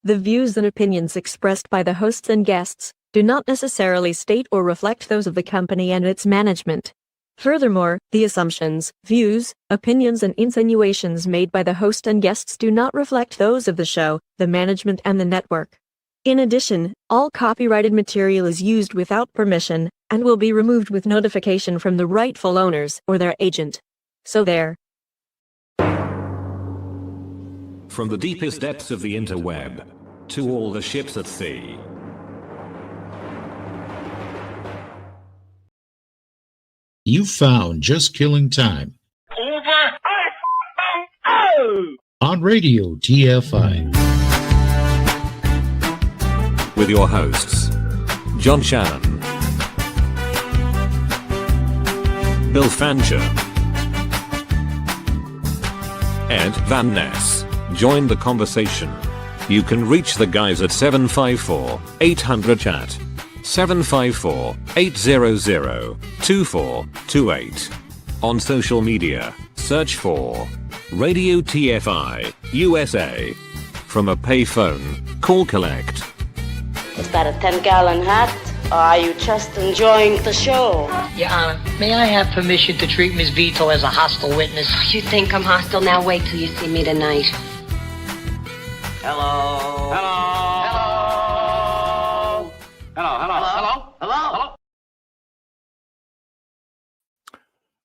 The views and opinions expressed by the hosts and guests do not necessarily state or reflect those of the company and its management. Furthermore, the assumptions, views, opinions and insinuations made by the host and guests do not reflect those of the show, the management and the network. In addition, all copyrighted material is used without permission and will be removed with notification from the rightful owners or their agent. So there. From the deepest depths of the interweb to all the ships at sea. You found Just Killing Time on Radio TFI With your hosts, John Shannon, Bill Fancher, Ed Van Ness. Join the conversation. You can reach the guys at 754-800-CHAT. 754-800-2428. On social media, search for Radio TFI USA. From a payphone, call collect. Is that a 10-gallon hat? Or are you just enjoying the show? Your Honor, may I have permission to treat Ms. Vito as a hostile witness? You think I'm hostile? Now wait till you see me tonight. Hello. Hello. Hello. Hello. Hello. Hello. Hello.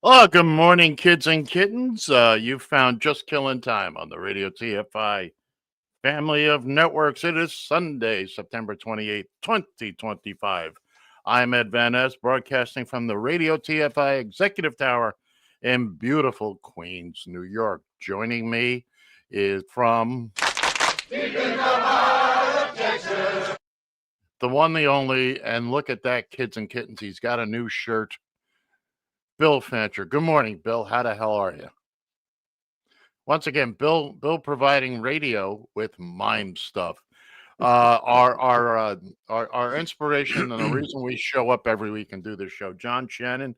Oh, good morning, kids and kittens. You found Just Killing Time on the Radio TFI family of networks. It is Sunday, September 28th, 2025. I'm Ed Van Ness, broadcasting from the Radio TFI Executive Tower in beautiful Queens, New York. Joining me is from the one, the only, and look at that, kids and kittens. He's got a new shirt. Bill Fancher. Good morning, Bill. How the hell are you? Once again, Bill providing radio with mime stuff. Our inspiration and the reason we show up every week and do this show. John Shannon,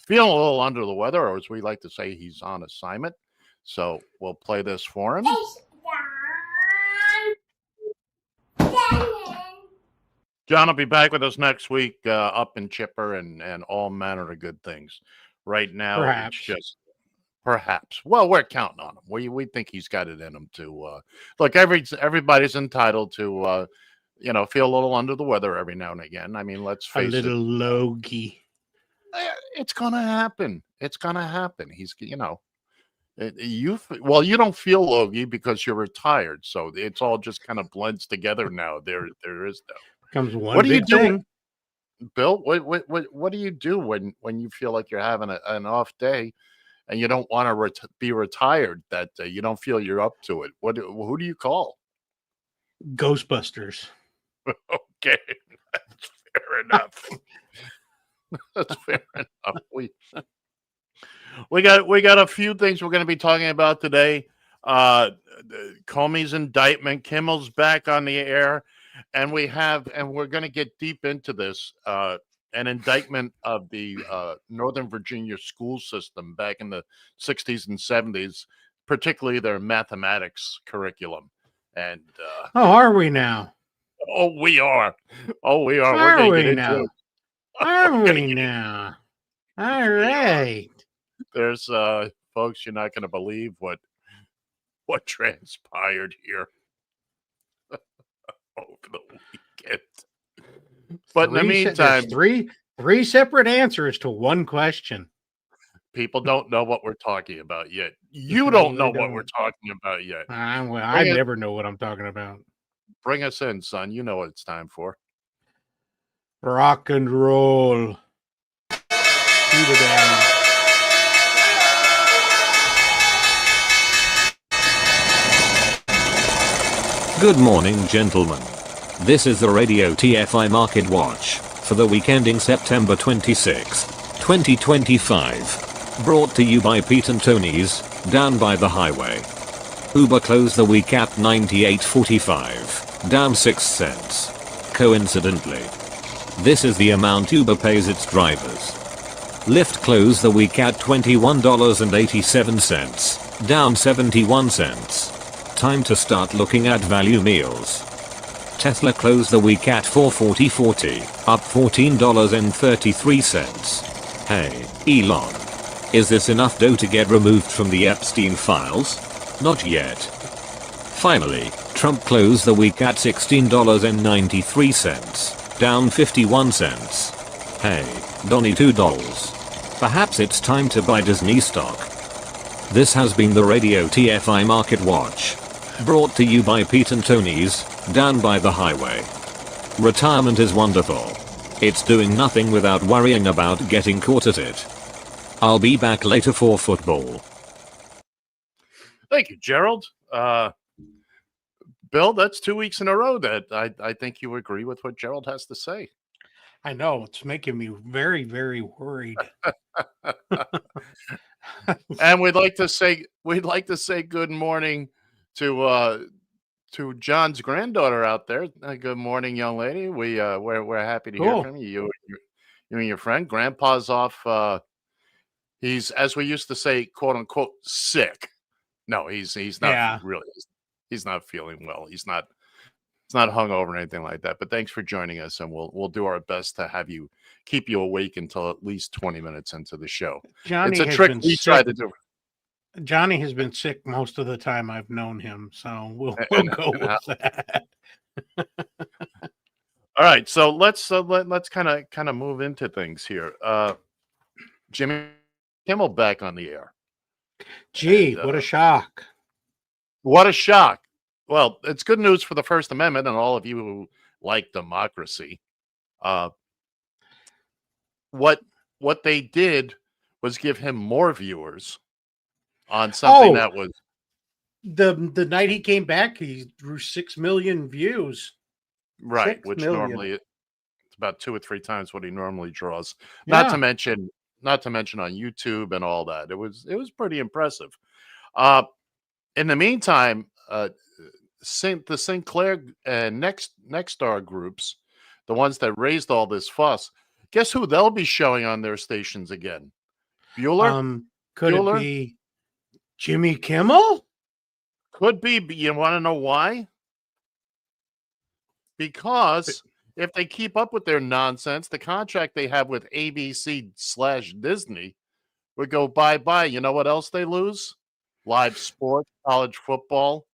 feeling a little under the weather, or as we like to say, he's on assignment. So we'll play this for him. John will be back with us next week, up and chipper and all manner of good things. Right now, Perhaps. it's just perhaps. Well, we're counting on him. We think he's got it in him to look. Everybody's entitled to feel a little under the weather every now and again. I mean, let's face it. A little logy. It's gonna happen. It's gonna happen. He's you don't feel logy because you're retired, so it's all just kind of blends together now. There is no. Comes one. What do you big do, thing. Bill? What do you do when you feel like you're having an off day and you don't want to be retired? That you don't feel you're up to it. Who do you call? Ghostbusters. Okay, that's fair enough. That's fair enough. We got a few things we're going to be talking about today. Comey's indictment. Kimmel's back on the air. And we're going to get deep into this, an indictment of the Northern Virginia school system back in the 60s and 70s, particularly their mathematics curriculum. And Are we now? we are. We're Are going to we get now? into it. Are we now? All right. There's folks, you're not going to believe what transpired here over the weekend. But in the meantime, three separate answers to one question. people don't know what we're talking about yet. You don't know what we're talking about yet. I never know what I'm talking about. Bring us in, son. You know what it's time for. Rock and roll. Shoot it down. Good morning, gentlemen. This is the Radio TFI Market Watch for the week ending September 26, 2025. Brought to you by Pete and Tony's, down by the highway. Uber closed the week at $98.45, down 6 cents. Coincidentally, this is the amount Uber pays its drivers. Lyft closed the week at $21.87, down 71 cents. Time to start looking at value meals. Tesla closed the week at $440.40, up $14.33. Hey, Elon. Is this enough dough to get removed from the Epstein files? Not yet. Finally, Trump closed the week at $16.93, down 51 cents. Hey, Donnie $2. Perhaps it's time to buy Disney stock. This has been the Radio TFI Market Watch. Brought to you by Pete and Tony's, Down by the Highway. Retirement is wonderful. It's doing nothing without worrying about getting caught at it. I'll be back later for football. Thank you, Gerald. Bill, that's 2 weeks in a row that I think you agree with what Gerald has to say. I know, it's making me very, very worried. And we'd like to say good morning to John's granddaughter out there. Good morning, young lady. We're happy to hear Cool. from you. You and your friend. Grandpa's off. He's, as we used to say, quote unquote, sick. No, he's not Yeah. really. He's not feeling well. He's not hungover or anything like that. But thanks for joining us, and we'll do our best to keep you awake until at least 20 minutes into the show. Johnny It's a has trick been we try to do. Johnny has been sick most of the time I've known him, so we'll go with that. All right, so let's kind of move into things here. Jimmy Kimmel back on the air. Gee, what a shock! What a shock! Well, it's good news for the First Amendment and all of you who like democracy. What they did was give him more viewers on something that was the night he came back. He drew 6 million views. right, 6 which million. normally it's about 2 or 3 times what he normally draws. Yeah. Not to mention on YouTube and all that. It was pretty impressive. In the meantime, the Sinclair and Nexstar groups, the ones that raised all this fuss, guess who they'll be showing on their stations again? Bueller? Could Bueller? it be Jimmy Kimmel? Could be, but you want to know why? Because if they keep up with their nonsense, the contract they have with ABC/Disney would go bye-bye. You know what else they lose? Live sports, college football.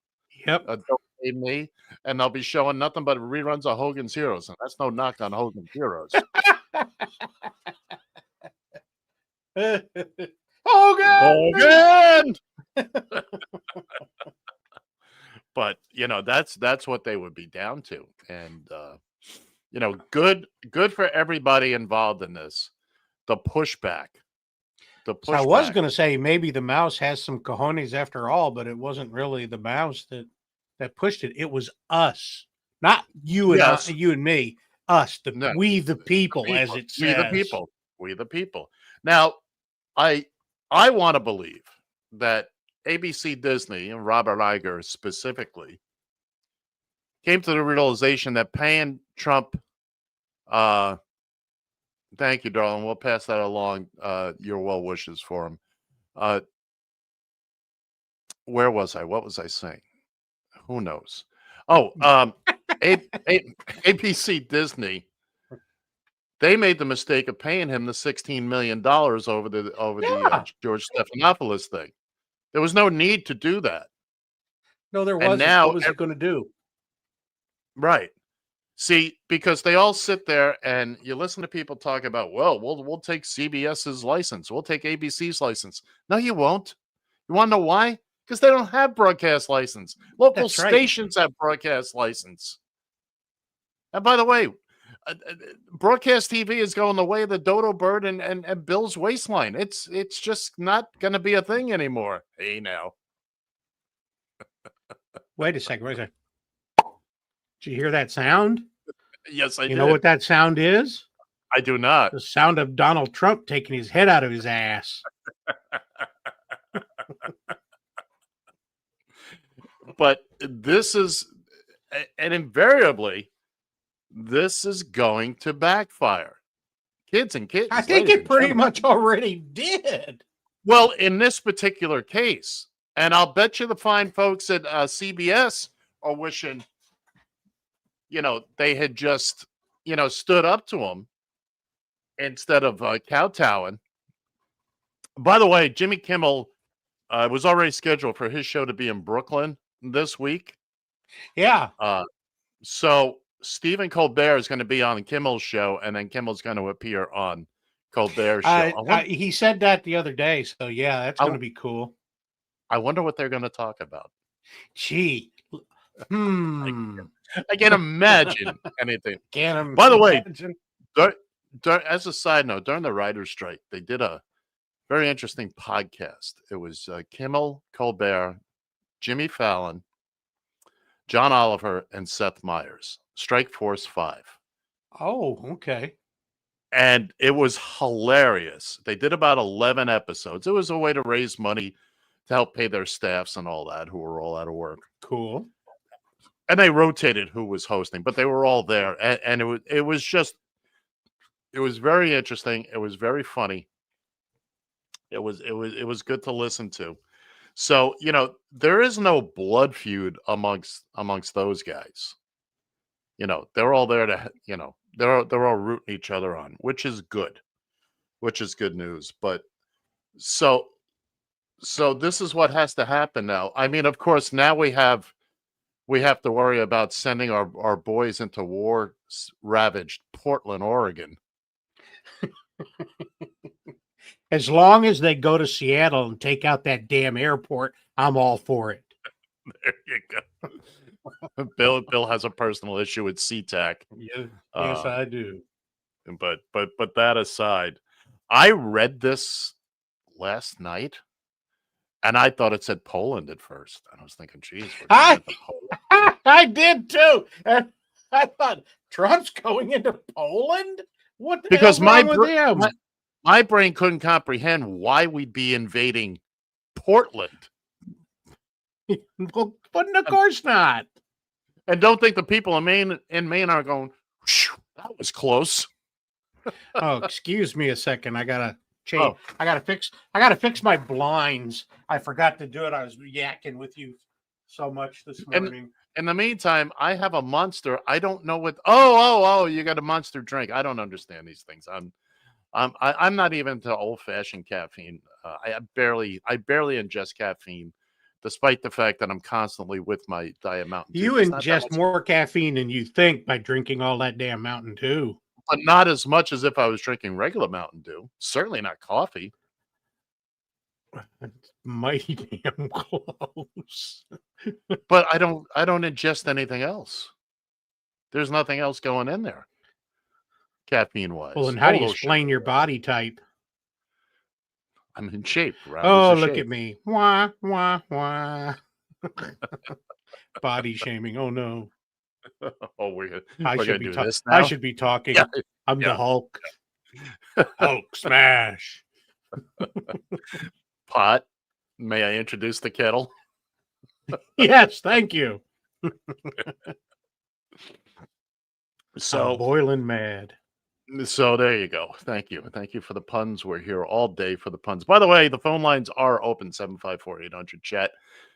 Yep. Don't pay me. And they'll be showing nothing but reruns of Hogan's Heroes. And that's no knock on Hogan's Heroes. Hogan! But, that's what they would be down to. And, good for everybody involved in this. The pushback. So I was going to say maybe the mouse has some cojones after all, but it wasn't really the mouse that pushed it. It was us, not you and you and me. Us, we the people, as it says. We the people. Now, I want to believe that ABC Disney and Robert Iger specifically came to the realization that paying Trump, thank you, darling. We'll pass that along, your well wishes for him. Where was I? What was I saying? Who knows? Oh, ABC Disney. They made the mistake of paying him the $16 million over the George Stephanopoulos thing. There was no need to do that. No, there wasn't. Now, what was it going to do? Right. See, because they all sit there and you listen to people talk about, well, we'll take CBS's license. We'll take ABC's license. No, you won't. You want to know why? Because they don't have broadcast license. Local stations have broadcast license. And by the way, broadcast TV is going the way of the dodo bird and Bill's waistline. It's just not going to be a thing anymore. Hey, now. Wait a second. Did you hear that sound? Yes, I did. You know what that sound is? I do not. The sound of Donald Trump taking his head out of his ass. But this is, and invariably, this is going to backfire. Kids and kittens. I think it pretty much already did. Well, in this particular case, and I'll bet you the fine folks at CBS are wishing, they had just, stood up to him instead of kowtowing. By the way, Jimmy Kimmel was already scheduled for his show to be in Brooklyn this week. Yeah. So Stephen Colbert is going to be on Kimmel's show, and then Kimmel's going to appear on Colbert's show. He said that the other day, so yeah, that's going to be cool. I wonder what they're going to talk about. Gee. I can't imagine anything. By the way, as a side note, during the writer's strike, they did a very interesting podcast. It was Kimmel, Colbert, Jimmy Fallon, John Oliver, and Seth Meyers. Strike Force 5. Oh, okay. And it was hilarious. They did about 11 episodes. It was a way to raise money to help pay their staffs and all that, who were all out of work. Cool. And they rotated who was hosting, but they were all there. And it was very interesting. It was very funny. It was good to listen to. So, there is no blood feud amongst those guys. They're all there to, they're all rooting each other on, which is good news. But so this is what has to happen now. I mean, of course, now we have to worry about sending our boys into war ravaged Portland, Oregon. As long as they go to Seattle and take out that damn airport, I'm all for it. There you go. Bill has a personal issue with SeaTac. Yes, I do. But that aside, I read this last night, and I thought it said Poland at first. And I was thinking, geez, I did too. And I thought, Trump's going into Poland? What the hell's wrong with him? My brain couldn't comprehend why we'd be invading Portland. Well, but of course not. And don't think the people in Maine are going, that was close. Oh, excuse me a second. I gotta change. Oh. I gotta fix my blinds. I forgot to do it. I was yakking with you so much this morning. In the meantime, I have a Monster. I don't know what. Oh! You got a Monster drink. I don't understand these things. I'm not even to old-fashioned caffeine. I barely ingest caffeine, despite the fact that I'm constantly with my Diet Mountain Dew. You ingest more caffeine than you think by drinking all that damn Mountain Dew. But not as much as if I was drinking regular Mountain Dew. Certainly not coffee. It's mighty damn close. But I don't ingest anything else. There's nothing else going in there, caffeine-wise. Well, and how do you explain your body type? I'm in shape. Oh, look at me. Wah, wah, wah. Body shaming. Oh, no. Oh, I should be this now? I should be talking. Yeah. I'm the Hulk. Hulk smash. Pot, may I introduce the kettle? Yes, thank you. So I'm boiling mad. So there you go. Thank you for the puns. We're here all day for the puns. By the way, the phone lines are open. 754-800-CHAT,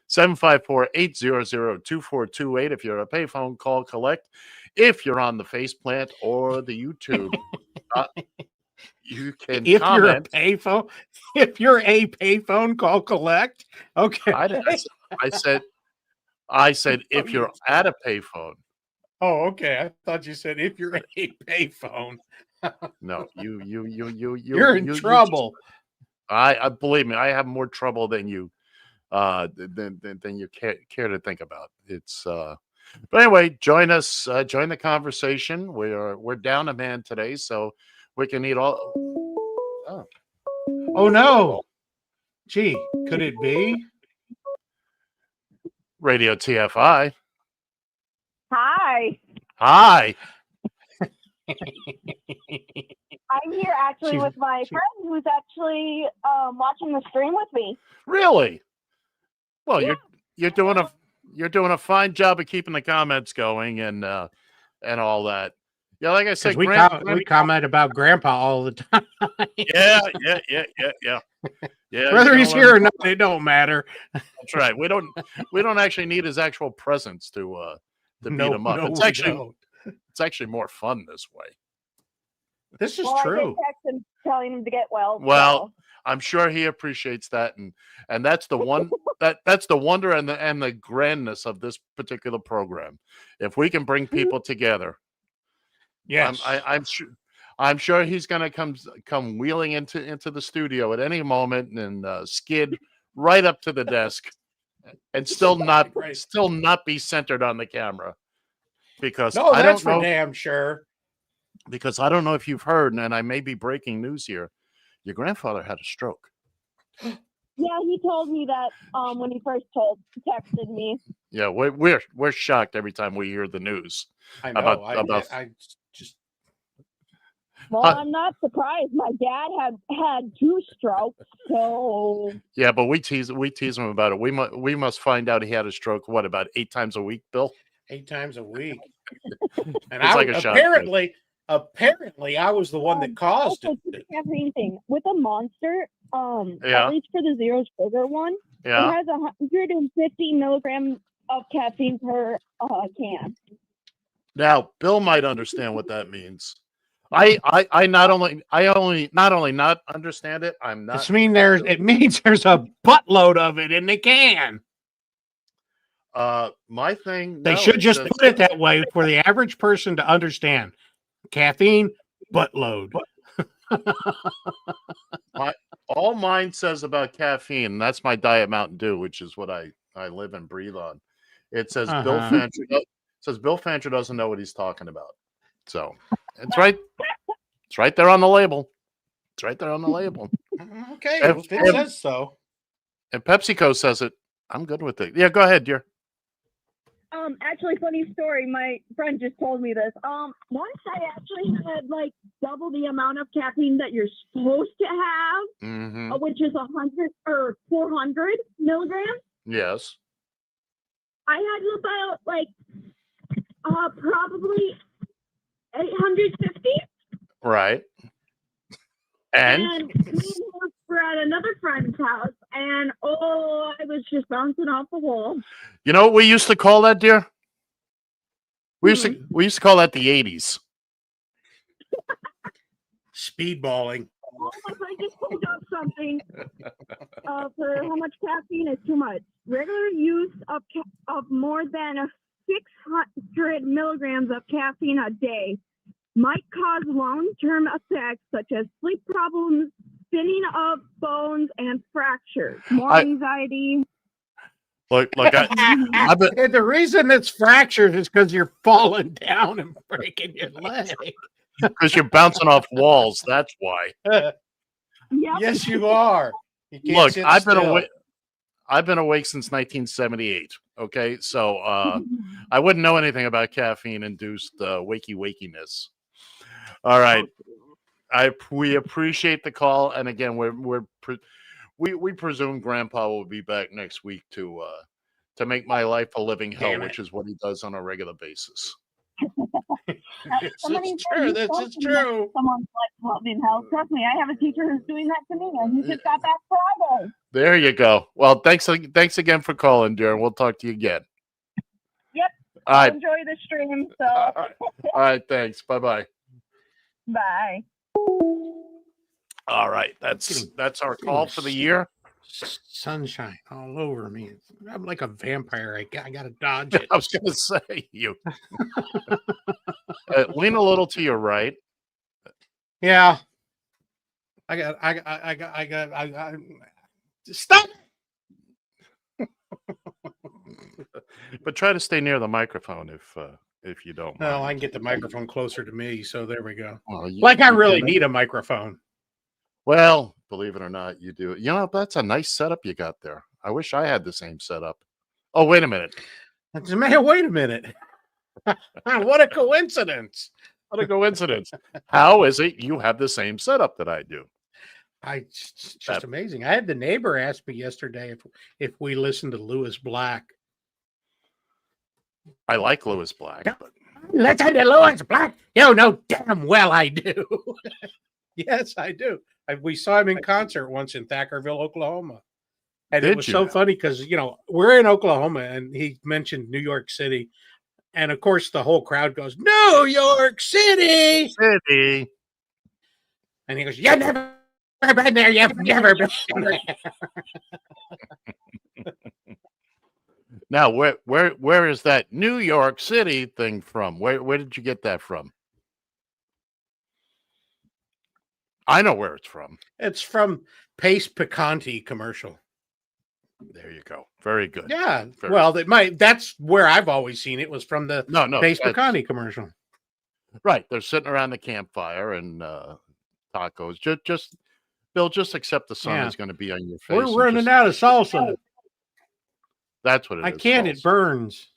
754-800-2428. If you're a payphone, call collect. If you're on the faceplant or the YouTube, you can comment. If you're a payphone, call collect. Okay. I said if you're at a payphone. Oh, okay. I thought you said if you're a payphone. No, you're in trouble. I believe me, I have more trouble than you than you care to think about. It's but anyway, join us, join the conversation. We're down a man today, so we can eat all. Oh no. Gee, could it be? Radio TFI. Hi. Hi. I'm here actually with my friend who's actually watching the stream with me. Really? Well, yeah. you're doing a fine job of keeping the comments going and all that. Yeah, like I said, we comment about Grandpa all the time. Yeah. Whether he's here or not, it don't matter. That's right. We don't actually need his actual presence to beat him up. it's actually more fun this way. This is I true. did text him telling him to get well. Well, I'm sure he appreciates that, and that's the one that's the wonder and the grandness of this particular program. If we can bring people together, Yes, I'm sure he's going to come wheeling into the studio at any moment and skid right up to the desk, and still not be centered on the camera, because I that's don't know. for damn sure. Because I don't know if you've heard, and I may be breaking news here. Your grandfather had a stroke. Yeah, he told me that when he first texted me. Yeah, we're shocked every time we hear the news. I know. I just. Well, I'm not surprised. My dad had 2 strokes, so. Yeah, but we tease him about it. We must find out he had a stroke. What, about 8 times a week, Bill? 8 times a week. And it's like a apparently I was the one that caused it. Caffeine thing with a Monster, Yeah. at least for the zero sugar one, Yeah. it has 150 milligrams of caffeine per can. Now, Bill might understand what that means. I not only not understand it, I'm not. It means there's a buttload of it in the can. My thing. They should just put it that way for the average person to understand. Caffeine, buttload. All mine says about caffeine, and that's my Diet Mountain Dew, which is what I live and breathe on. It says Bill Fancher doesn't know what he's talking about. So it's right there on the label. It's right there on the label. Okay, if it says so. And PepsiCo says it. I'm good with it. Yeah, go ahead, dear. Actually, funny story. My friend just told me this. Once I actually had like double the amount of caffeine that you're supposed to have, which is 100 or 400 milligrams. Yes. I had about like probably 850. Right. And we were at another friend's house, and I was just bouncing off the wall. You know what we used to call that, dear? We used to call that the 80s. Speedballing. I just pulled up something for how much caffeine is too much. Regular use of more than 600 milligrams of caffeine a day might cause long-term effects such as sleep problems, thinning of bones, and fractures. More anxiety. And the reason it's fractured is because you're falling down and breaking your leg. Because you're bouncing off walls. That's why. Yep. Yes, you are. Look, I've been awake since 1978. Okay, so I wouldn't know anything about caffeine-induced wakiness. All right, we appreciate the call, and again, we presume Grandpa will be back next week to make my life a living hell, which is what he does on a regular basis. This is true. This is true. Someone's like living hell. Trust me, I have a teacher who's doing that to me, and he just got back Friday. There you go. Well, thanks again for calling, dear. We'll talk to you again. Yep. All right. Enjoy the stream. So. All right. Thanks. Bye-bye. Bye. All right. That's our call for the year. Sunshine all over me. I'm like a vampire. I got to dodge it. I was going to say you. Lean a little to your right. Yeah. I stop. But try to stay near the microphone if you don't mind. Well, I can get the microphone closer to me, so there we go. Well, I really need a microphone. Well, believe it or not, you do. You know, that's a nice setup you got there. I wish I had the same setup. Oh, wait a minute. Man, wait a minute. What a coincidence. What a coincidence. How is it you have the same setup that I do? It's just amazing. I had the neighbor ask me yesterday if we listened to Lewis Black. I like Lewis Black. But... Listen to Lewis Black. You know damn well I do. Yes, I do. We saw him in concert once in Thackerville, Oklahoma. And it was so funny because, we're in Oklahoma and he mentioned New York City. And of course, the whole crowd goes, New York City. And he goes, "You've never been there. You've never been there." Now, where is that New York City thing from? Where did you get that from? I know where it's from. It's from Pace Picante commercial. There you go. Very good. Yeah. Well, that's where I've always seen it, was from the Pace Picante commercial. Right. They're sitting around the campfire and tacos. Just Bill, just accept the sun is going to be on your face. We're running out of salsa. That's what it is. I can't. It burns.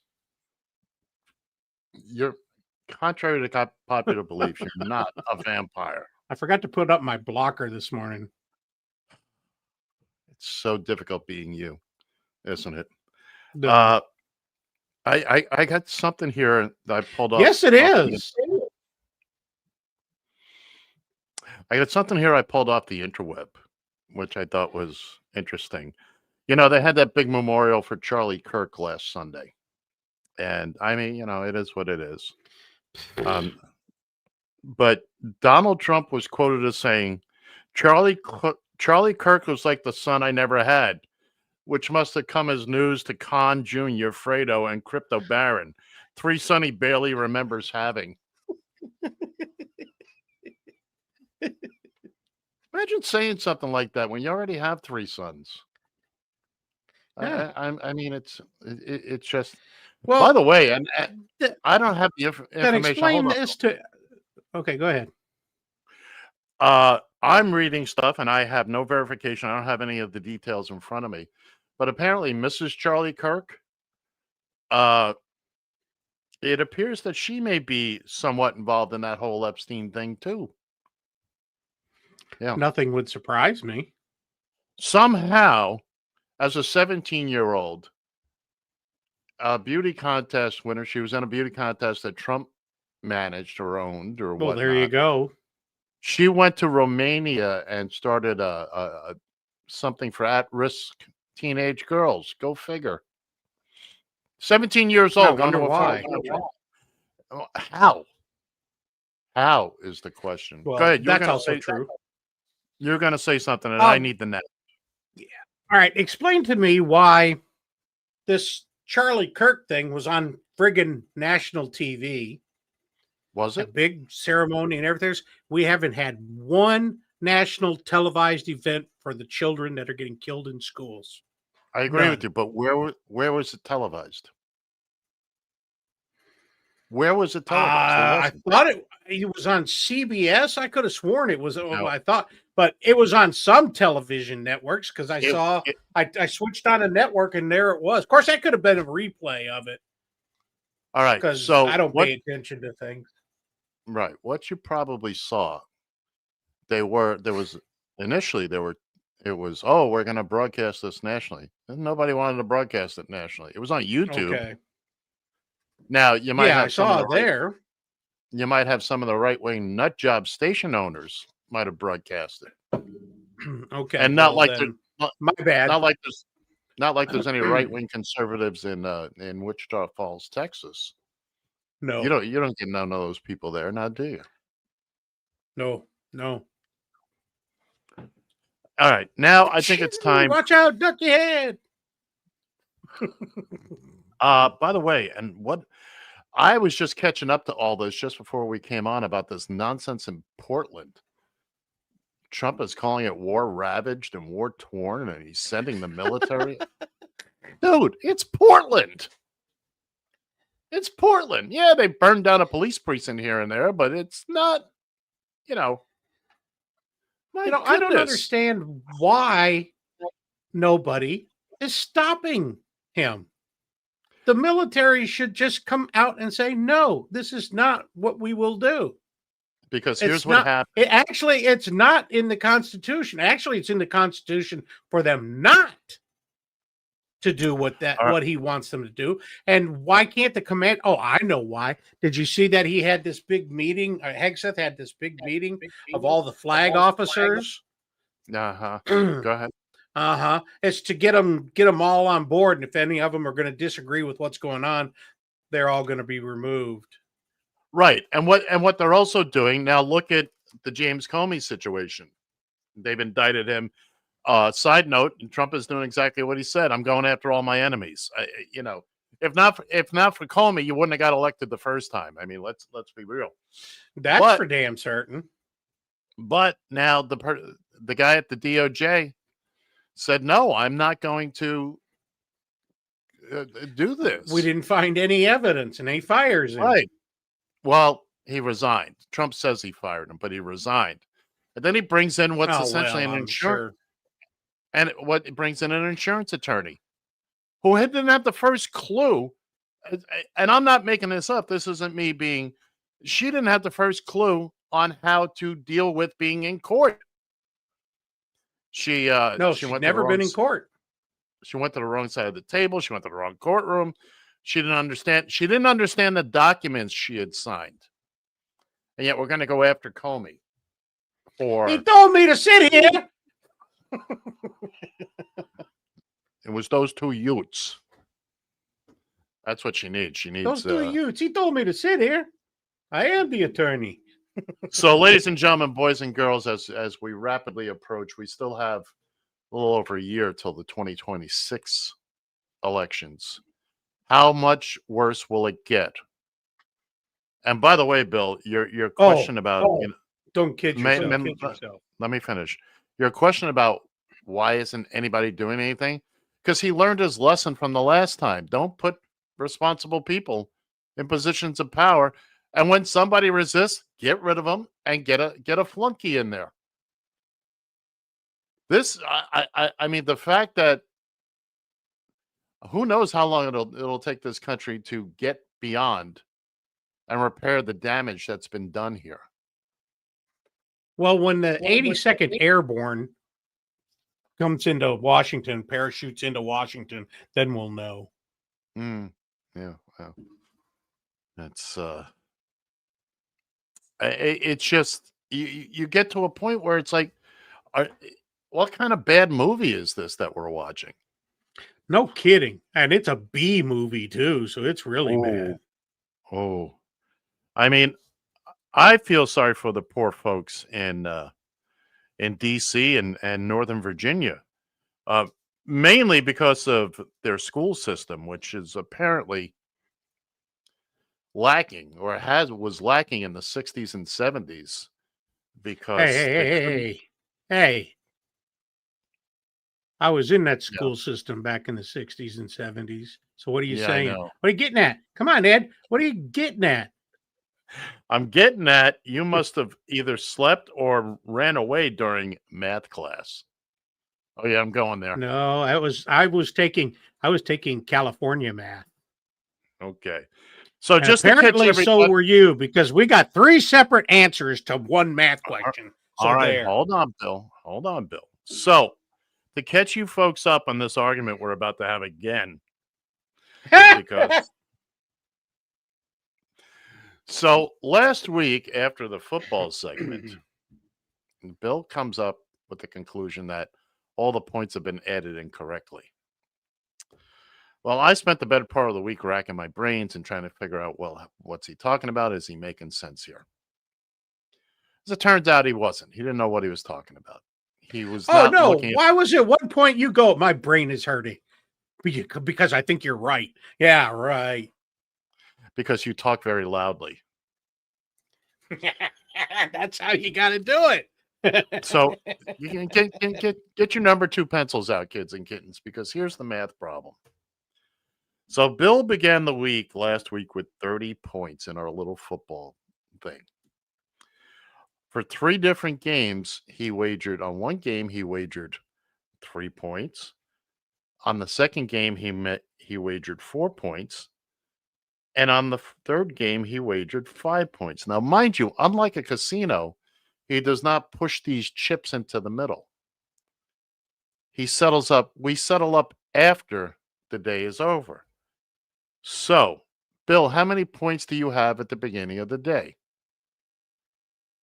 You're contrary to popular belief. You're not a vampire. I forgot to put up my blocker this morning. It's so difficult being you, isn't it? No. I got something here that I pulled off. Yes, it is. I got something here I pulled off the interweb, which I thought was interesting. You know, they had that big memorial for Charlie Kirk last Sunday. And I mean, you know, it is what it is. But Donald Trump was quoted as saying, Charlie Kirk was like the son I never had, which must have come as news to Khan Jr., Fredo, and Crypto Baron, 3 sons he barely remembers having. Imagine saying something like that when you already have 3 sons. Yeah. I mean, it's just. Well, by the way, and I don't have the information. Then explain this to. Okay, go ahead. I'm reading stuff, and I have no verification. I don't have any of the details in front of me, but apparently, Mrs. Charlie Kirk. It appears that she may be somewhat involved in that whole Epstein thing too. Yeah, Nothing would surprise me. Somehow, as a 17-year-old, a beauty contest winner, she was in a beauty contest that Trump managed or owned or Well, whatnot. there you go. She went to Romania and started something for at-risk teenage girls. Go figure. 17 years old. I wonder why. How? How is the question? Well, go ahead. That's also true. You're going to say something, and I need the net. Yeah. All right. Explain to me why this Charlie Kirk thing was on friggin' national TV. Was it? A big ceremony and everything. We haven't had one national televised event for the children that are getting killed in schools. I agree with you, but where was it televised? Where was it televised? I thought it was on CBS. I could have sworn it was. No. I thought, but it was on some television networks because I switched on a network and there it was. Of course, that could have been a replay of it. All right, because so I don't pay attention to things. Right, what you probably saw, it was we're going to broadcast this nationally. And nobody wanted to broadcast it nationally. It was on YouTube. Okay. Now you might have I saw it there. You might have some of the right-wing nut job station owners might have broadcast it. Okay, and not my bad. Not like there's any right-wing conservatives in Wichita Falls, Texas. No, you don't get none of those people there, now do you? No. All right, now I think it's time. Watch out, duck your head. By the way, and what I was just catching up to all this just before we came on about this nonsense in Portland. Trump is calling it war ravaged and war torn, and he's sending the military. Dude, it's Portland. It's Portland. Yeah, they burned down a police precinct here and there, but it's not, I don't understand why nobody is stopping him. The military should just come out and say, no, this is not what we will do. Because here's what happened. It's not in the Constitution. Actually, it's in the Constitution for them not to do what he wants them to do. And why can't the command? Oh, I know why. Did you see that he had this big meeting? Hegseth had this big meeting of all the flag officers. Go ahead. It's to get them all on board, and if any of them are going to disagree with what's going on, they're all going to be removed. Right. And what they're also doing now, look at the James Comey situation. They've indicted him. Side note, Trump is doing exactly what he said. I'm going after all my enemies. If not for Comey, you wouldn't have got elected the first time. I mean, let's be real. That's for damn certain. But now the guy at the DOJ said, no, I'm not going to do this. We didn't find any evidence, and he fires him. Right. Well, he resigned. Trump says he fired him, but he resigned. And then he brings in what's essentially an insurance. Sure. And what brings in an insurance attorney who didn't have the first clue. And I'm not making this up. This isn't me being. She didn't have the first clue on how to deal with being in court. She's never been in court. She went to the wrong side of the table. She went to the wrong courtroom. She didn't understand. She didn't understand the documents she had signed. And yet we're going to go after Comey. He told me to sit here. It was those two Utes. That's what she needs. She needs those two Utes. He told me to sit here. I am the attorney. So, ladies and gentlemen, boys and girls, as we rapidly approach, we still have a little over a year till the 2026 elections. How much worse will it get? And by the way, Bill, your question about don't kid yourself. Let me finish. Your question about why isn't anybody doing anything? Because he learned his lesson from the last time. Don't put responsible people in positions of power. And when somebody resists, get rid of them and get a flunky in there. I mean, the fact that who knows how long it'll take this country to get beyond and repair the damage that's been done here. Well, when the 82nd Airborne comes into Washington, parachutes into Washington, then we'll know. Yeah. Well, that's it's just you get to a point where it's like, what kind of bad movie is this that we're watching? No kidding. And it's a B movie too, so it's really bad. Oh. I mean, I feel sorry for the poor folks in DC and Northern Virginia. Mainly because of their school system, which is apparently lacking or was lacking in the 60s and 70s because hey. I was in that school system back in the 60s and 70s. So what are you saying? What are you getting at? Come on, Ed. What are you getting at? I'm getting at you must have either slept or ran away during math class. Oh yeah, I'm going there. No, I was taking California math. Okay. So and just apparently so were you, because we got 3 separate answers to one math question. So all right, hold on, Bill. So to catch you folks up on this argument we're about to have again. Because so last week after the football segment, Bill comes up with the conclusion that all the points have been added incorrectly. Well, I spent the better part of the week racking my brains and trying to figure out, well, what's he talking about? Is he making sense here? As it turns out, he wasn't. He didn't know what he was talking about. He was Why was it one point you go, my brain is hurting? Because I think you're right. Yeah, right. Because you talk very loudly. That's how you got to do it. So you can get your number 2 pencils out, kids and kittens, because here's the math problem. So Bill began the week last week with 30 points in our little football thing. For 3 different games, he wagered on one game, he wagered 3 points. On the second game, he wagered 4 points. And on the third game, he wagered 5 points. Now, mind you, unlike a casino, he does not push these chips into the middle. We settle up after the day is over. So, Bill, how many points do you have at the beginning of the day?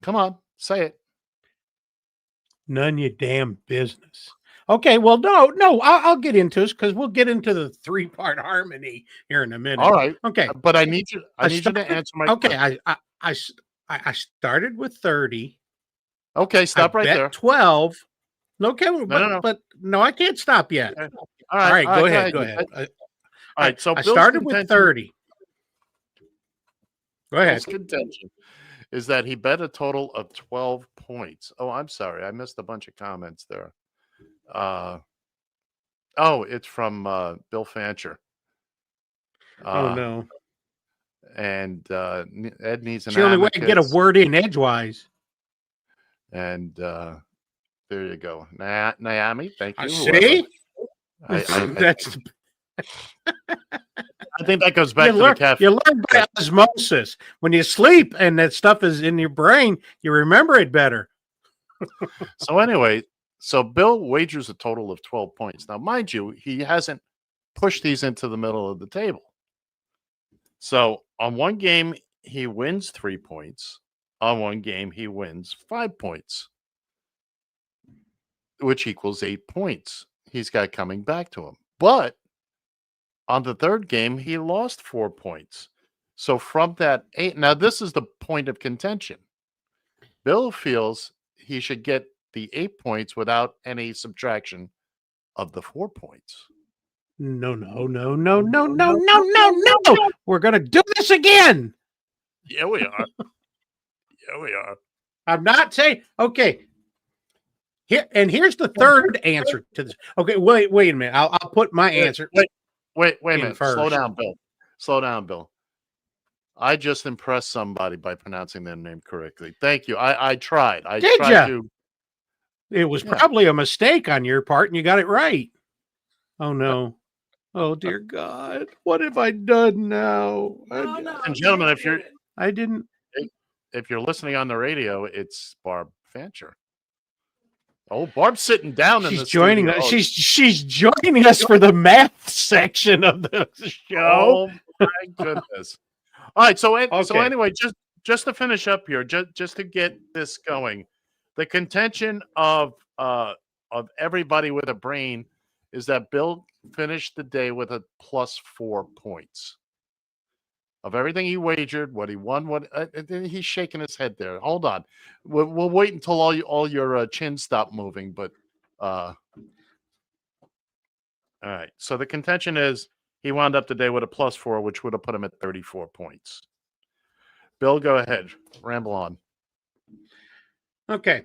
Come on, say it. None of your damn business. Okay, well, no, I'll get into this because we'll get into the 3-part harmony here in a minute. All right. Okay, but I need you. I need you to answer my. Okay, question. I started with 30. Okay, stop right there. 12. Okay, No. but no, I can't stop yet. Okay. All right, go ahead. Go ahead. All right. So I Bill's started with 30. Go ahead. Bill's contention is that he bet a total of 12 points. Oh, I'm sorry. I missed a bunch of comments there. It's from Bill Fancher. Oh no. And Ed needs an It's the only way to get a word in edgewise. And there you go. Naomi, thank you. See? That's I think that goes back to the cafe. You learn by osmosis. When you sleep and that stuff is in your brain, you remember it better. So anyway, Bill wagers a total of 12 points. Now, mind you, he hasn't pushed these into the middle of the table. So on one game, he wins 3 points. On one game, he wins 5 points, which equals 8 points he's got coming back to him. But on the third game, he lost 4 points. So from that 8, now this is the point of contention. Bill feels he should get the 8 points without any subtraction of the 4 points. No. We're going to do this again. Yeah, we are. Yeah, we are. I'm not saying, okay. Here's the third answer to this. Okay, wait a minute. I'll put my answer. Wait a minute. First. Slow down, Bill. I just impressed somebody by pronouncing their name correctly. Thank you. I tried. Did you? It was probably a mistake on your part, and you got it right. Oh no. Oh dear God. What have I done now? And gentlemen, if you're listening on the radio, it's Barb Fancher. Oh, Barb's sitting down in the joining studio. us. She's joining us for the math section of the show. Oh my goodness. All right, so anyway, just to finish up here, just to get this going, the contention of everybody with a brain is that Bill finished the day with a plus 4 points. Of everything he wagered, what he won, he's shaking his head there. Hold on, we'll wait until all your chins stop moving. But all right. So the contention is he wound up the day with a plus 4, which would have put him at 34 points. Bill, go ahead, ramble on. Okay.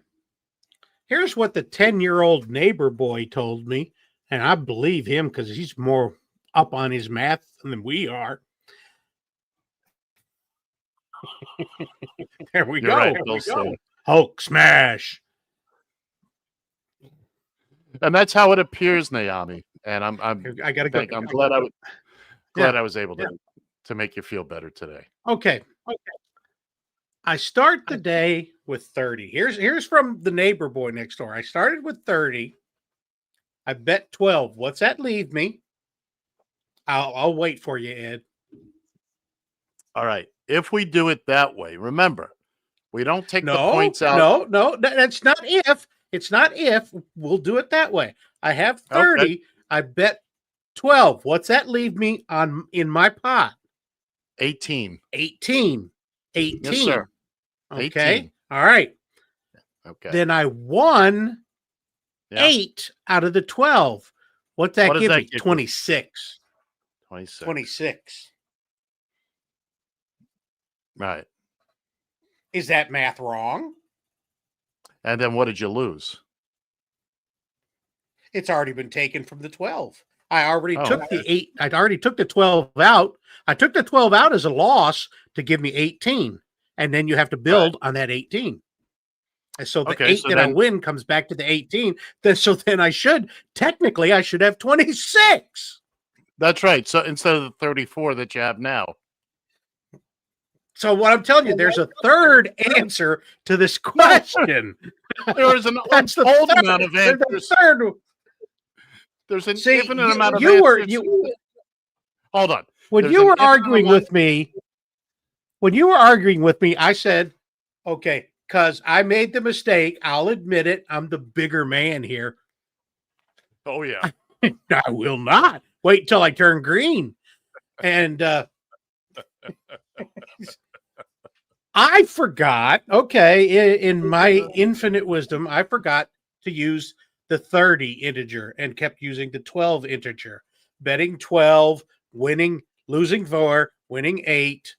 Here's what the 10-year-old neighbor boy told me, and I believe him because he's more up on his math than we are. There we go. Right, there we go. Hulk smash. And that's how it appears, Naomi. And I'm gotta go. I'm glad I was able to make you feel better today. Okay. I start the day with 30. Here's from the neighbor boy next door. I started with 30. I bet 12. What's that leave me? I'll wait for you, Ed. All right. If we do it that way, remember, we don't take the points out. No, that's not if. It's not if. We'll do it that way. I have 30. Okay. I bet 12. What's that leave me in my pot? 18. 18. Yes, sir. Okay. 18. All right. Okay. Then I won 8 out of the 12. What's that give me? 26. 26. Right. Is that math wrong? And then what did you lose? It's already been taken from the 12. I already took the 8. I already took the 12 out. I took the 12 out as a loss to give me 18. And then you have to build on that 18. And so the 8 that I win comes back to the 18. Then I should have 26. That's right. So instead of the 34 that you have now. So what I'm telling you, there's a third answer to this question. There is an untold amount of answers. There's an infinite amount of answers. Hold on. When you were arguing with me, I said, okay, because I made the mistake. I'll admit it. I'm the bigger man here. Oh, yeah. I will not. Wait until I turn green. And I forgot, okay, in my infinite wisdom, I forgot to use the 30 integer and kept using the 12 integer. Betting 12, losing 4, winning 8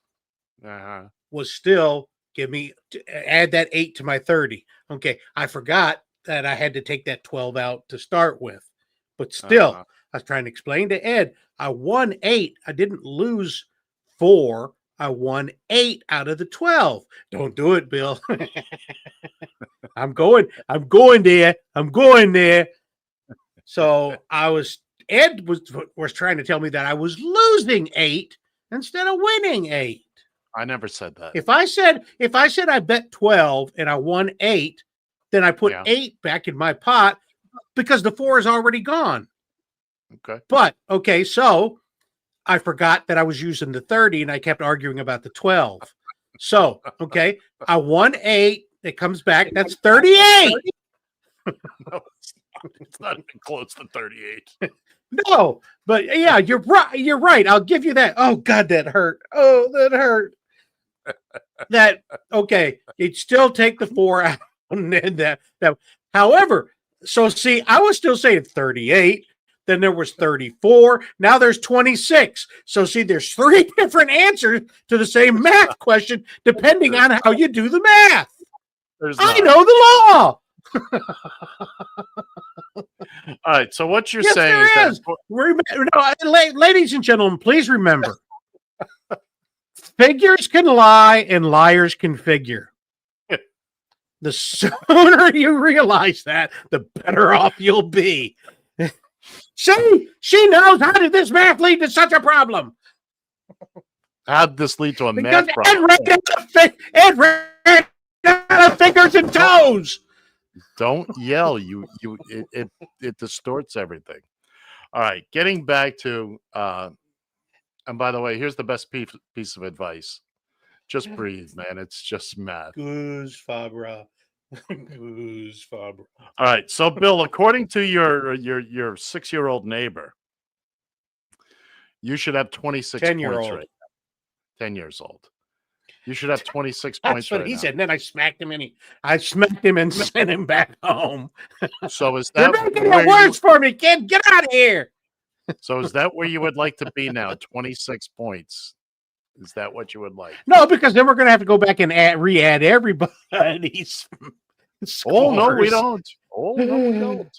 was still add that 8 to my 30. Okay, I forgot that I had to take that 12 out to start with. But still, I was trying to explain to Ed, I won 8. I didn't lose 4. I won 8 out of the 12. Don't do it, Bill. I'm going there. So Ed was trying to tell me that I was losing 8 instead of winning 8. I never said that. If I said I bet 12 and I won 8, then I put 8 back in my pot because the 4 is already gone. Okay. But okay, so I forgot that I was using the 30 and I kept arguing about the 12. So, okay, I won 8. It comes back. That's 38. No, it's not even close to 38. No, but yeah, you're right. You're right. I'll give you that. Oh God, that hurt. Oh, that hurt. Okay. You'd still take the 4 out. And that. However, so see, I was still saying 38. Then there was 34. Now there's 26. So see, there's 3 different answers to the same math question, depending on how you do the math. I know the law. All right. So what you're saying is that ladies and gentlemen, please remember, figures can lie and liars can figure. The sooner you realize that, the better off you'll be. She knows. How did this math lead to such a problem? How did this lead to a math problem? Ed ran out of fingers and toes. Don't yell. It distorts everything. All right. Getting back to and by the way, here's the best piece of advice. Just breathe, man. It's just math. Goose Fabra. Goose Fabra. All right. So, Bill, according to your 6-year-old neighbor, you should have 26 points right now. 10 years old. You should have 26 points. That's what right he now. said. And then I smacked him and sent him back home. So is that You're making it worse for me, kid? Get out of here. So is that where you would like to be now? 26 points. Is that what you would like? No, because then we're going to have to go back and re-add everybody's scores. Oh, no, we don't. Oh, no, we don't.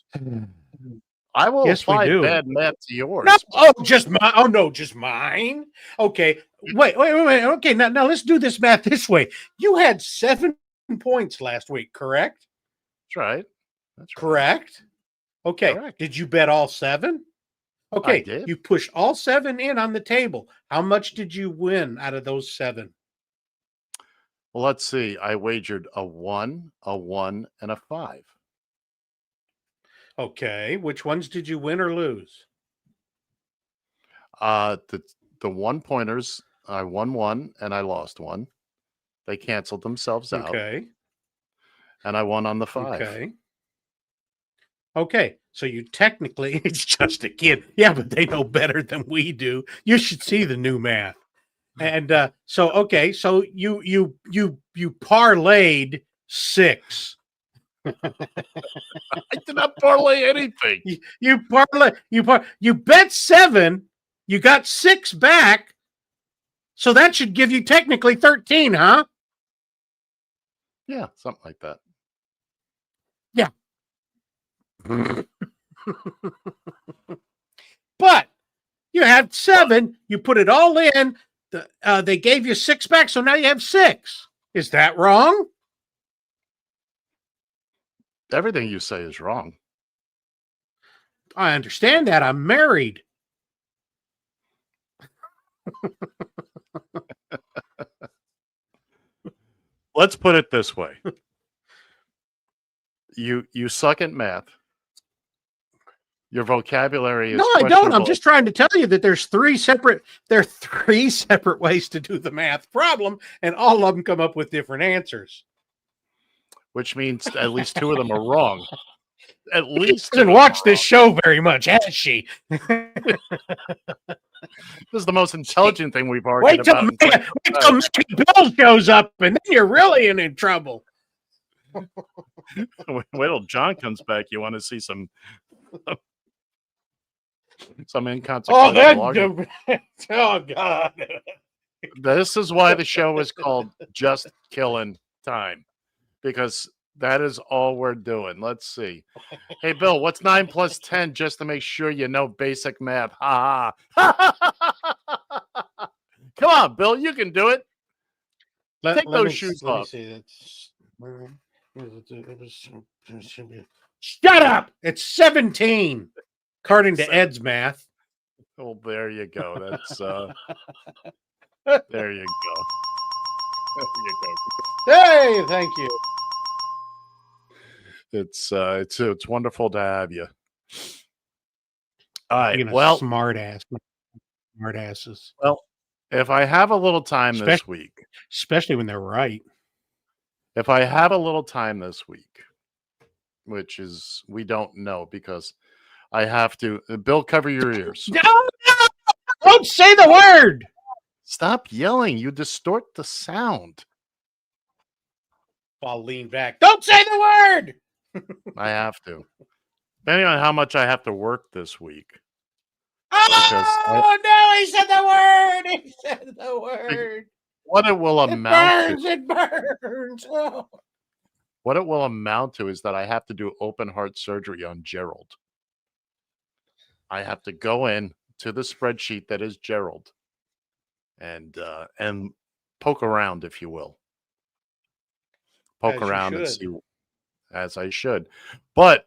I will apply bad math to yours. No, just mine. Oh, no, just mine. Okay. Wait. Okay, now let's do this math this way. You had 7 points last week, correct? That's right. Correct? Okay. Correct. Did you bet all 7? Okay, you push all 7 in on the table. How much did you win out of those 7? Well, let's see. I wagered a 1, and a 5. Okay, which ones did you win or lose? The 1-pointers, I won 1 and I lost 1. They canceled themselves out. Okay. And I won on the 5. Okay, so you technically, it's just a kid. Yeah, but they know better than we do. You should see the new math. And so you parlayed 6. I did not parlay anything. You bet 7. You got 6 back. So that should give you technically 13, huh? Yeah, something like that. Yeah. But you had 7. You put it all in. They gave you 6 back, so now you have 6. Is that wrong? Everything you say is wrong. I understand that. I'm married. Let's put it this way. You suck at math. Your vocabulary is No, I don't. I'm just trying to tell you that there are 3 separate ways to do the math problem, and all of them come up with different answers. Which means at least 2 of them are wrong. At least doesn't watch this show very much, has she? This is the most intelligent thing we've argued about. Wait till Bill shows up, and then you're really in trouble. Wait till John comes back. You want to see some inconsequential. Oh God! This is why the show is called Just Killin' Time, because that is all we're doing. Let's see. Hey, Bill, what's 9 plus 10? Just to make sure you know basic math. Ha ha. Come on, Bill, you can do it. Take those shoes off. Shut up! It's 17, according to Ed's math. Oh, there you go. That's there you go. There you go. Hey, thank you. It's wonderful to have you. All right. Well, smartasses. Well, if I have a little time this week, especially when they're right. If I have a little time this week, which is we don't know because I have to. Bill, cover your ears. No, don't say the word. Stop yelling. You distort the sound. I'll lean back. Don't say the word. I have to. Depending on how much I have to work this week. Oh, no, he said the word. He said the word. What it will amount to. It burns. Oh. What it will amount to is that I have to do open heart surgery on Gerald. I have to go in to the spreadsheet that is Gerald and poke around, if you will. Poke around and see, as I should. But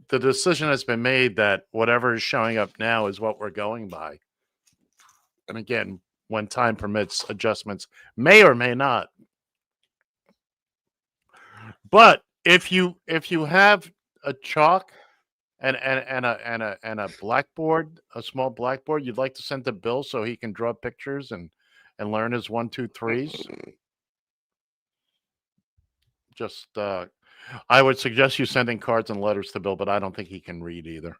the decision has been made that whatever is showing up now is what we're going by. And again, when time permits, adjustments may or may not. But if you have a chalk and a blackboard, a small blackboard, you'd like to send to Bill so he can draw pictures and learn his 1, 2, 3s. Just I would suggest you sending cards and letters to Bill, but I don't think he can read either.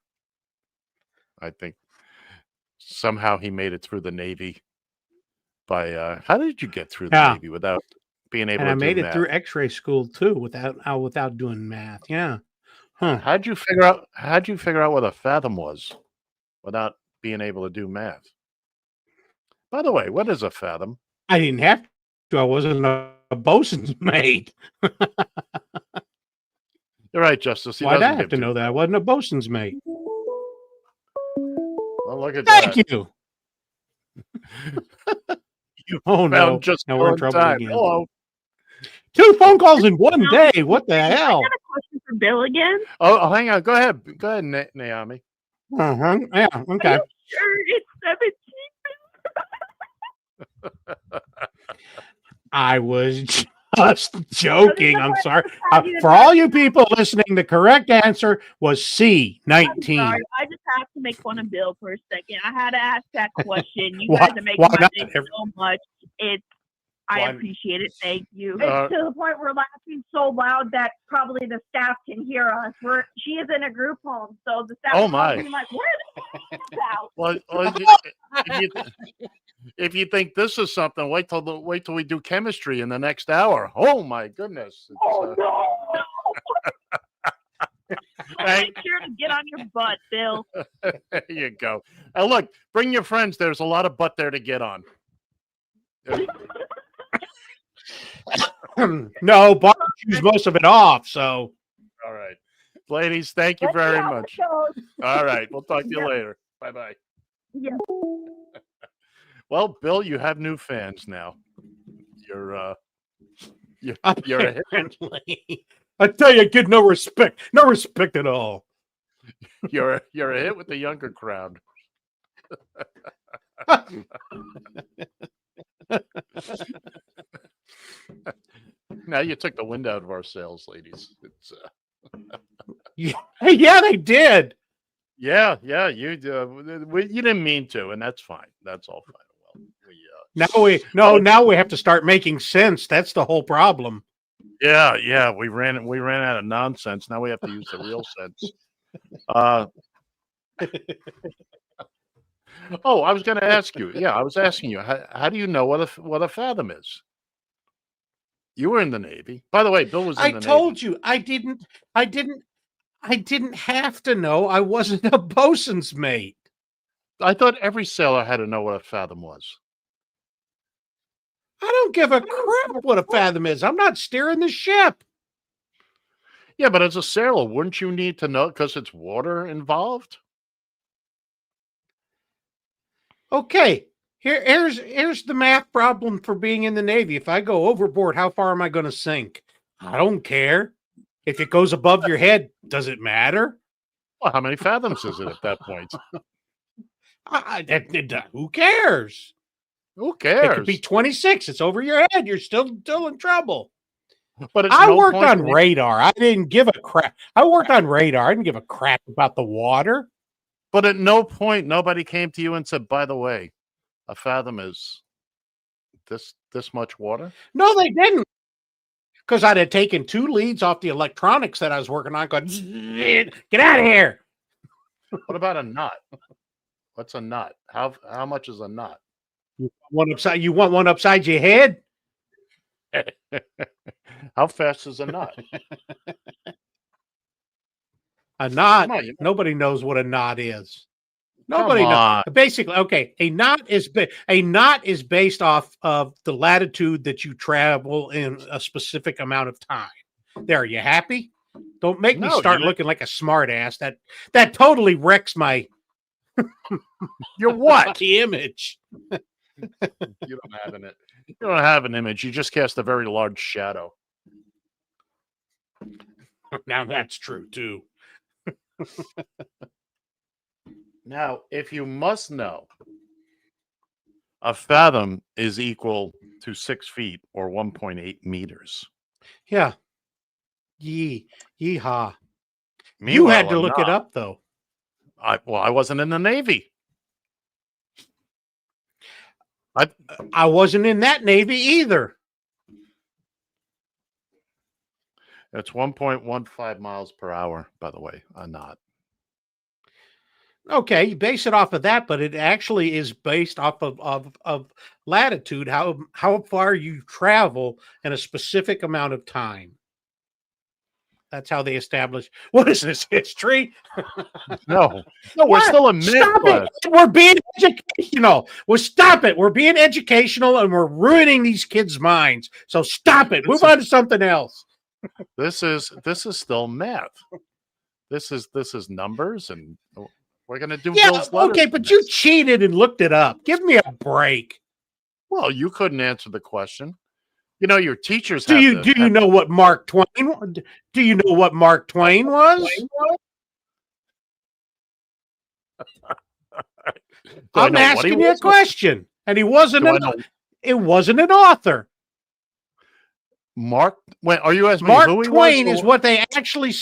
I think somehow he made it through the Navy by how did you get through the Navy without being able to do math? I made it through X-ray school too without doing math. Yeah. Huh. How'd you figure out what a fathom was without being able to do math? By the way, what is a fathom? I didn't have to. I wasn't a bosun's mate. You're right, Justice. Why'd I have to know that? I wasn't a bosun's mate. Well, look at that. Thank you. Oh, no. Now we're in trouble again. Hello. 2 phone calls in one day. What the hell? I got a question for Bill again. Oh, hang on. Go ahead. Go ahead, Naomi. Uh-huh. Yeah, okay. Sure, it's 17. I was just joking. I'm sorry. For all you people listening, the correct answer was C, 19. I'm sorry. I just have to make fun of Bill for a second. I had to ask that question. You guys are making my day so much. I appreciate it. Thank you. It's to the point we're laughing so loud that probably the staff can hear us. She is in a group home, so the staff is like, where the out? Well, if you think this is something, wait till we do chemistry in the next hour. Oh my goodness! No! Make sure to get on your butt, Bill. There you go. And look, bring your friends. There's a lot of butt there to get on. No, Bob chews most of it off. So, all right, ladies, thank you very much. All right, we'll talk to you later. Bye bye. Yeah. Well, Bill, you have new fans now. You're a hit. I tell you, get no respect at all. You're a hit with the younger crowd. Now you took the wind out of our sails, ladies. It's yeah, they did. Yeah, you didn't mean to, and that's fine. That's all fine. Well, now we have to start making sense. That's the whole problem. Yeah, we ran out of nonsense. Now we have to use the real sense. Oh, I was going to ask you. Yeah, I was asking you. How do you know what a fathom is? You were in the Navy, by the way. Bill was in the Navy. I told you I didn't have to know. I wasn't a bosun's mate. I thought every sailor had to know what a fathom was. I don't give a crap what a fathom is. I'm not steering the ship. Yeah, but as a sailor, wouldn't you need to know because it's water involved? Okay, here's the math problem for being in the Navy. If I go overboard, how far am I going to sink? I don't care. If it goes above your head, does it matter? Well, how many fathoms is it at that point? Who cares? Who cares? It could be 26. It's over your head. You're still in trouble. But I worked on radar. I didn't give a crap. I worked on radar. I didn't give a crap about the water. But at no point nobody came to you and said, "By the way, a fathom is this much water." No, they didn't. Because I'd have taken 2 leads off the electronics that I was working on. Going, get out of here. What about a knot? What's a knot? How much is a knot? You want one upside your head? How fast is a knot? A knot. On, nobody knows what a knot is. Nobody knows. Basically, okay. A knot is based off of the latitude that you travel in a specific amount of time. There, are you happy? Don't make me start looking like a smart ass. That totally wrecks my your what? The image. You don't have an You don't have an image. You just cast a very large shadow. Now that's true too. Now, if you must know, a fathom is equal to 6 feet or 1.8 meters. Yeah. Yeehaw. You had to look it up though. I wasn't in the Navy. I wasn't in that Navy either. It's 1.15 miles per hour, by the way, a knot. Okay, you base it off of that, but it actually is based off of latitude, how far you travel in a specific amount of time. That's how they establish. What is this, history? No, we're still a myth. We're being educational. Stop it. We're being educational and we're ruining these kids' minds. So stop it. Move on to something else. This is still math. This is numbers, and we're gonna do. Bill's okay, but you cheated and looked it up. Give me a break. Well, you couldn't answer the question. You know, your teachers. Do you know what Mark Twain? Do you know what Mark Twain was? I'm asking you a question, and he wasn't. It wasn't an author. Mark. Wait, are you asking Mark me who Twain he was? Is what they actually.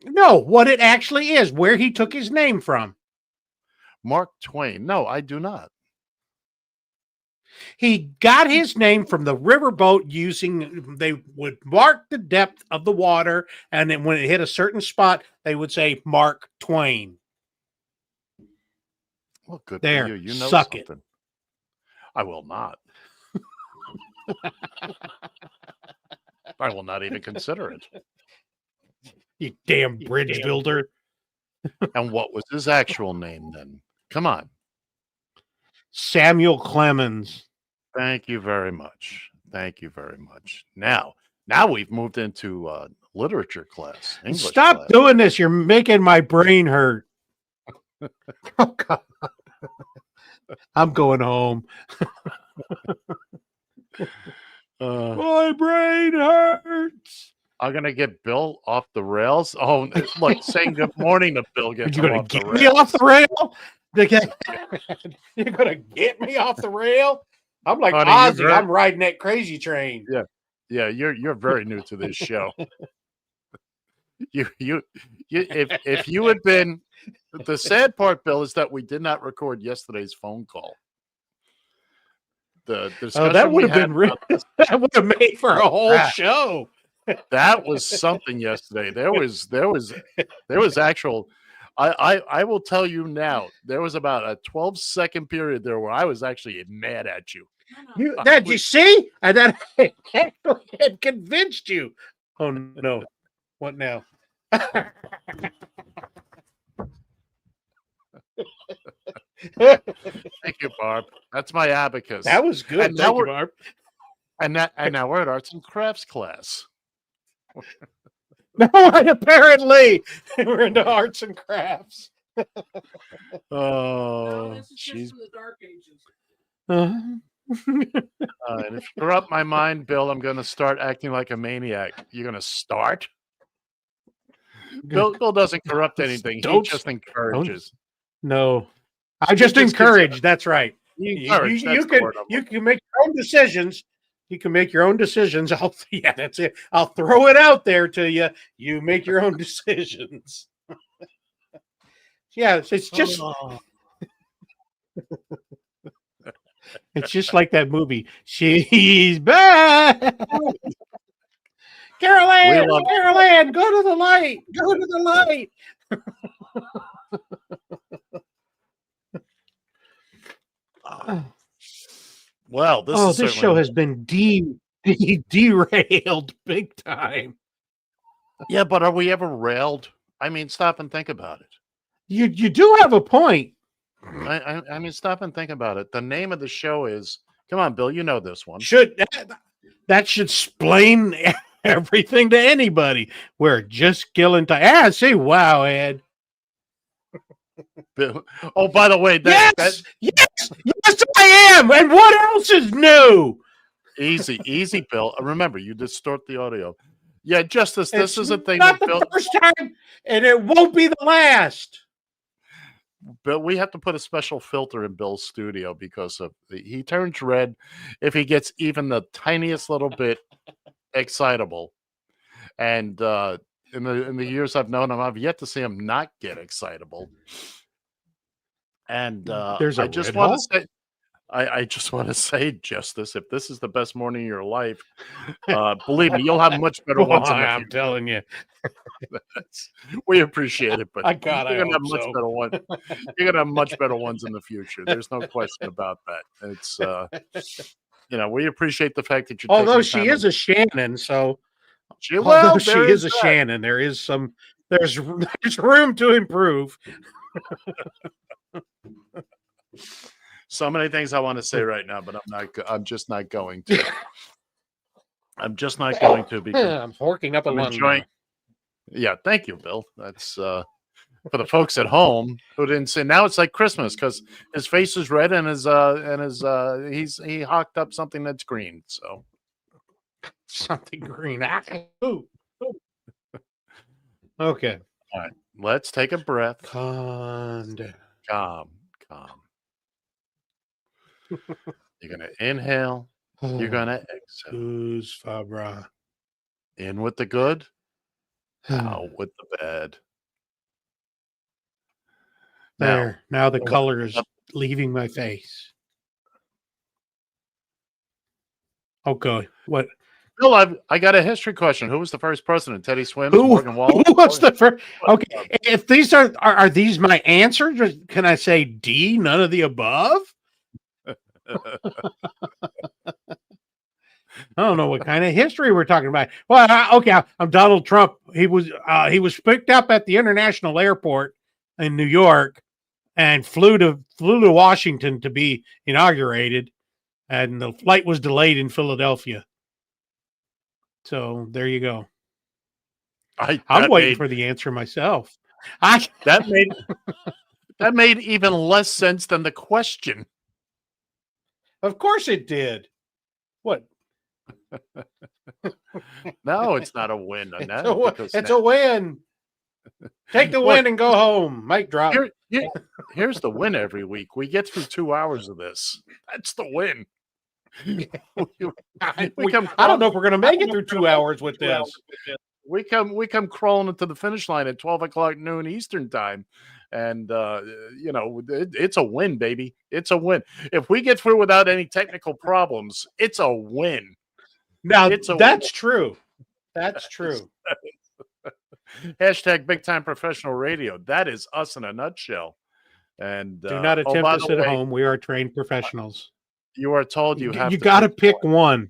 No, what it actually is, where he took his name from. Mark Twain. No, I do not. He got his name from the riverboat they would mark the depth of the water, and then when it hit a certain spot, they would say Mark Twain. Well, good there. For you. You know Suck something. It. I will not. I will not even consider it. You damn bridge builder. And what was his actual name then? Come on. Samuel Clemens. Thank you very much. Thank you very much. Now we've moved into literature class. English Stop class. doing this. You're making my brain hurt. Oh, God. I'm going home. My brain hurts. I'm going to get Bill off the rails. Oh, look, saying good morning to Bill gets You're him going to off get the me rails. off the rail? You're going to get me off the rail? I'm like Honey, Ozzy. I'm riding that crazy train. Yeah, you're very new to this show. If you had been, the sad part, Bill, is that we did not record yesterday's phone call. The discussion that would have been that would have made for a whole show. That was something yesterday. There was actual. I will tell you now. There was about a 12-second period there where I was actually mad at you. You see? And then I actually had convinced you. Oh no! What now? Thank you, Barb. That's my abacus. That was good. And Thank you, Barb. And now we're at arts and crafts class. No, apparently we're into arts and crafts. Oh, she's from the Dark Ages. and if you corrupt my mind, Bill, I'm going to start acting like a maniac. You're going to start? Bill doesn't corrupt anything. He just encourages. No, I just encourage. That's right. You can make your own decisions. You can make your own decisions. That's it. I'll throw it out there to you. You make your own decisions. Yeah, it's just it's just like that movie. She's back. Carol Ann, go to the light. Go to the light. Well, this show has been derailed big time. Yeah, but are we ever railed? I mean, stop and think about it. You do have a point. I mean, stop and think about it. The name of the show is. Come on, Bill. You know this one. That should explain everything to anybody. We're just killing time. Ah, see, wow, Ed. Bill. Oh, by the way, yes, I am. And what else is new? Easy, Bill. Remember, you distort the audio. Yeah, Justice. This is a thing. Not the first time, and it won't be the last. Bill, we have to put a special filter in Bill's studio because he turns red if he gets even the tiniest little bit excitable. And in the years I've known him, I've yet to see him not get excitable. And I just want to say, Justice, if this is the best morning of your life, believe me, you'll have much better ones. I'm telling you, we appreciate it, but you're gonna have much better ones. You're gonna have much better ones in the future. There's no question about that. It's we appreciate the fact that you're. Although she is a Shannon, so she is a Shannon. There's room to improve. So many things I want to say right now, but I'm just not going to. I'm just not going to because I'm forking up a lung. Yeah, thank you, Bill. That's for the folks at home who didn't see. Now it's like Christmas because his face is red and he hawked up something that's green. So something green. Okay. All right. Let's take a breath. Calm. You're gonna inhale. You're gonna exhale. Who's Fabra? In with the good, out with the bad. There. Now the color is leaving my face. Okay. What? Bill, I got a history question. Who was the first president? Teddy Swims, Morgan Wallen? Who was the first? Okay. If these are these my answers? Or can I say D? None of the above? I don't know what kind of history we're talking about. Well, I'm Donald Trump. He was picked up at the international airport in New York and flew to Washington to be inaugurated, and the flight was delayed in Philadelphia. So there you go. I'm waiting for the answer myself. That made even less sense than the question. Of course it did. What? No, it's not a win. It's a win. Take the win and go home. Mic drop. Here's the win every week. We get through 2 hours of this. That's the win. I don't know if we're going to make it through 2 hours with this. We come crawling into the finish line at 12 o'clock noon Eastern time. And, it's a win, baby. It's a win. If we get through without any technical problems, it's a win. Now, that's true. That's true. Hashtag big time professional radio. That is us in a nutshell. And do not attempt this at home. We are trained professionals. You are told you have you to got to pick one.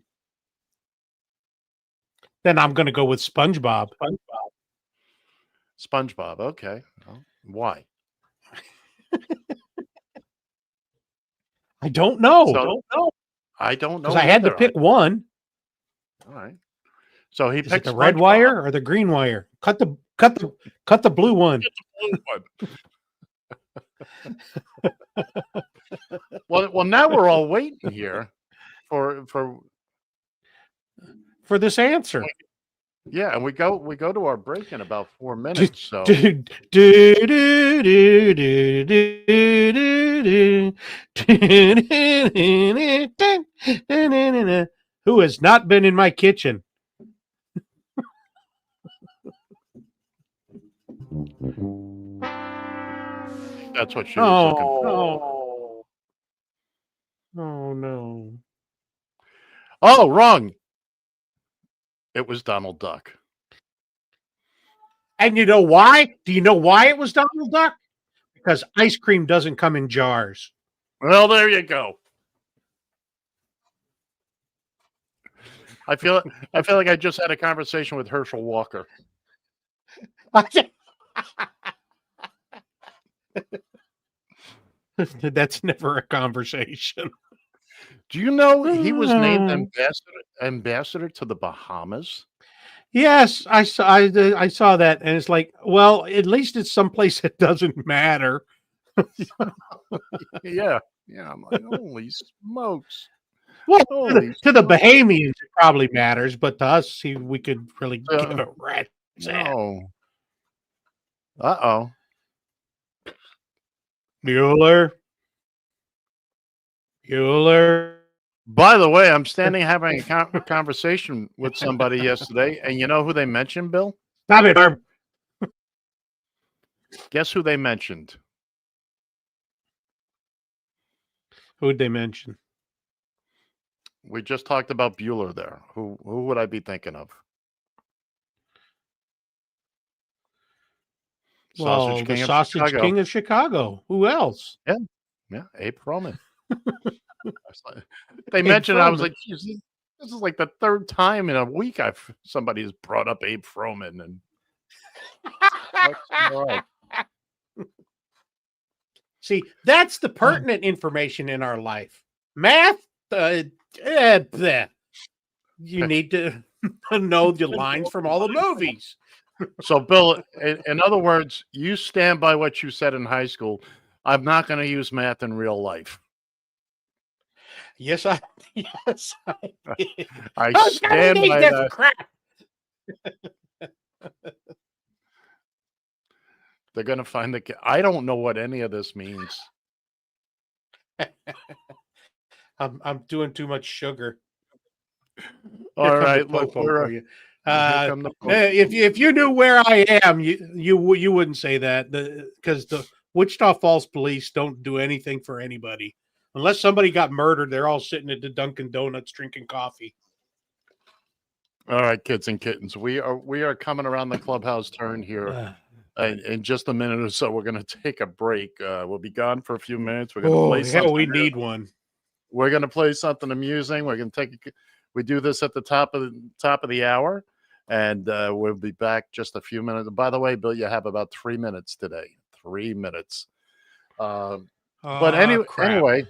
Then I'm going to go with SpongeBob. SpongeBob. Okay. Well, why? I don't know. I don't know. Because I had to pick one. All right. So he picked the red wire or the green wire. Cut the blue one. Well, now we're all waiting here for this answer. Yeah, and we go to our break in about 4 minutes. So who has not been in my kitchen? That's what she was looking for. Oh no. Oh, wrong. It was Donald Duck. And you know why? Do you know why it was Donald Duck? Because ice cream doesn't come in jars. Well, there you go. I feel like I just had a conversation with Herschel Walker. That's never a conversation. Do you know he was named ambassador to the Bahamas? Yes, I saw that, and it's like, well, at least it's someplace that doesn't matter. Yeah. I'm like, holy smokes! Well, to the Bahamians, it probably matters, but to us, we could really give a rat's ass. No. Uh-oh. Bueller. By the way, I'm having a conversation with somebody yesterday, and you know who they mentioned, Bill? Stop it, Herb. Guess who they mentioned? Who'd they mention? We just talked about Bueller there. Who would I be thinking of? Sausage King of Chicago. Who else? Yeah, Abe Froman. They mentioned. I was like, this is like the third time in a week somebody has brought up Abe Froman, and see, that's the pertinent information in our life. Math, you need to know the lines from all the movies. So, Bill, in other words, you stand by what you said in high school. I'm not going to use math in real life. Yes, I did. I stand by that. Crap. They're going to find I don't know what any of this means. I'm doing too much sugar. All right, look, if you knew where I am, you wouldn't say that, because the Wichita Falls police don't do anything for anybody. Unless somebody got murdered, they're all sitting at the Dunkin' Donuts drinking coffee. All right, kids and kittens, we are coming around the clubhouse turn here. In just a minute or so, we're going to take a break. We'll be gone for a few minutes. We're going to play something. We need one. We're going to play something amusing. We're going to we do this at the top of the hour, and we'll be back just a few minutes. By the way, Bill, you have about 3 minutes today. 3 minutes. But anyway,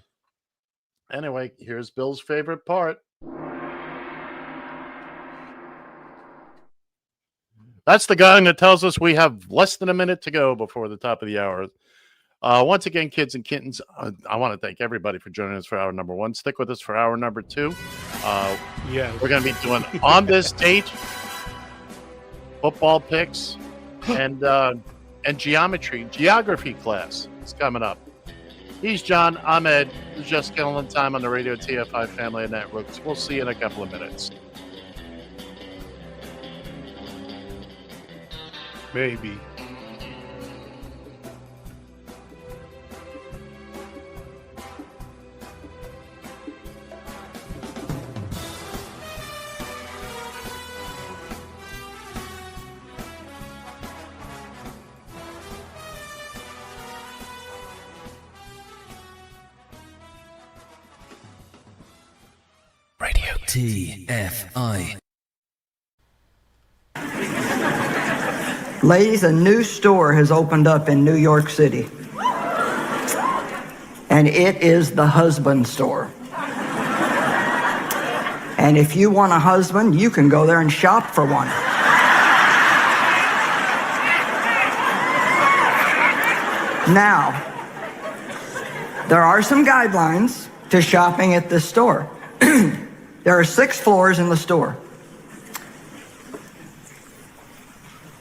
here's Bill's favorite part. That's the guy that tells us we have less than a minute to go before the top of the hour. Once again, kids and kittens, I want to thank everybody for joining us for hour number 1. Stick with us for hour number 2. We're going to be doing On This Date, football picks, and geography class. It's coming up. He's John. I'm Ed. This is just Killin time on the Radio TFI Family Networks. We'll see you in a couple of minutes. Maybe. TFI. Ladies, a new store has opened up in New York City. And it is the husband store. And if you want a husband, you can go there and shop for one. Now, there are some guidelines to shopping at this store. There are 6 floors in the store.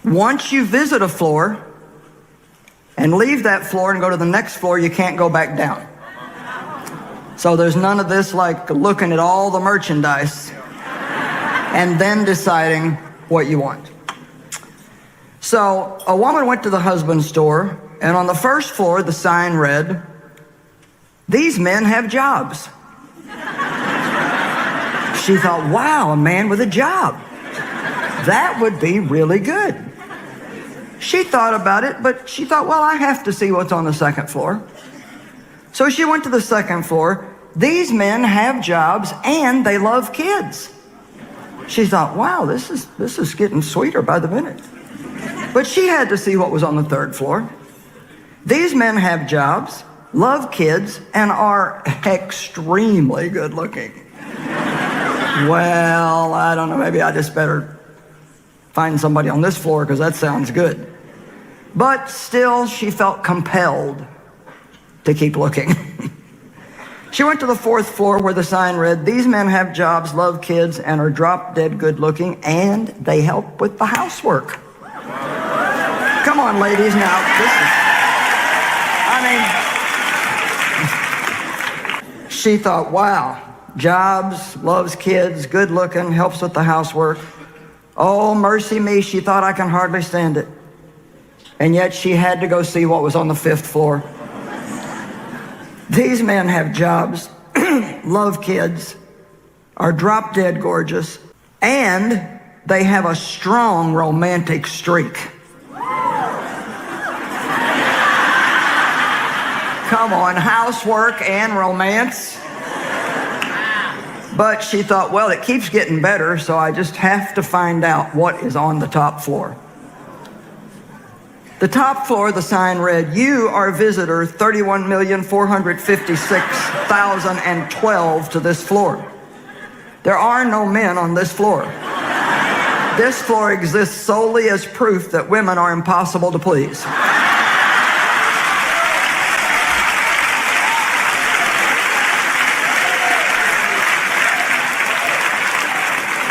Once you visit a floor and leave that floor and go to the next floor, you can't go back down. So there's none of this like looking at all the merchandise and then deciding what you want. So a woman went to the husband store, and on the first floor the sign read, "These men have jobs." She thought, wow, a man with a job. That would be really good. She thought about it, but she thought, well, I have to see what's on the second floor. So she went to the second floor. These men have jobs and they love kids. She thought, wow, this is getting sweeter by the minute. But she had to see what was on the third floor. These men have jobs, love kids, and are extremely good looking. Well, I don't know, maybe I just better find somebody on this floor because that sounds good. But still, she felt compelled to keep looking. She went to the fourth floor where the sign read, "These men have jobs, love kids, and are drop-dead good looking, and they help with the housework." Come on, ladies, now. She thought, wow, jobs, loves kids, good looking, helps with the housework. Oh, mercy me, she thought, I can hardly stand it. And yet she had to go see what was on the fifth floor. These men have jobs, love kids, are drop dead gorgeous, and they have a strong romantic streak. Come on, housework and romance. But she thought, well, it keeps getting better, so I just have to find out what is on the top floor. The top floor, the sign read, "You are visitor 31,456,012 to this floor. There are no men on this floor. This floor exists solely as proof that women are impossible to please."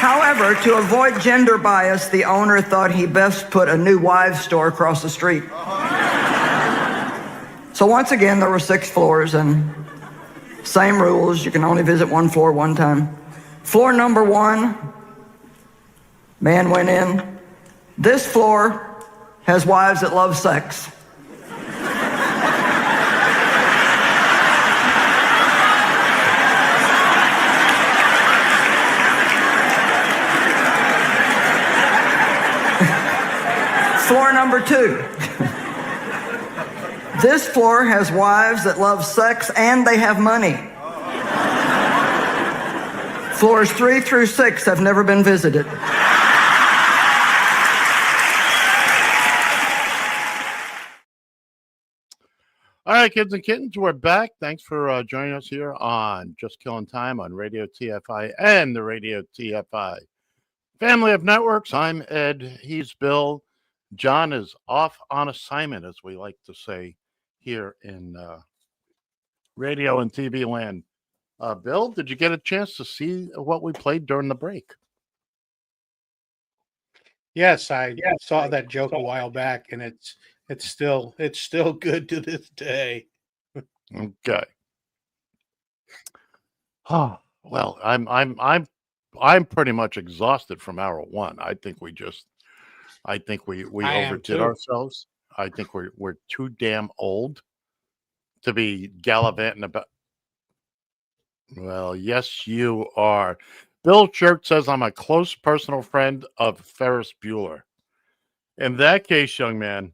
However, to avoid gender bias, the owner thought he best put a new wives store across the street. So once again, there were 6 floors and same rules. You can only visit one floor one time. Floor number 1, man went in. This floor has wives that love sex. Floor number 2. This floor has wives that love sex and they have money. Floors 3 through 6 have never been visited. All right, kids and kittens, we're back. Thanks for joining us here on Just Killing Time on Radio TFI and the Radio TFI family of networks. I'm Ed. He's Bill. John is off on assignment, as we like to say here in radio and TV land. Bill, did you get a chance to see what we played during the break? Yes, I saw that joke a while back, and it's still good to this day. Okay. Oh, well, I'm pretty much exhausted from hour 1. I think we overdid ourselves. I think we're too damn old to be gallivanting about. Well, yes, you are. Bill Shirt says I'm a close personal friend of Ferris Bueller. In that case, young man,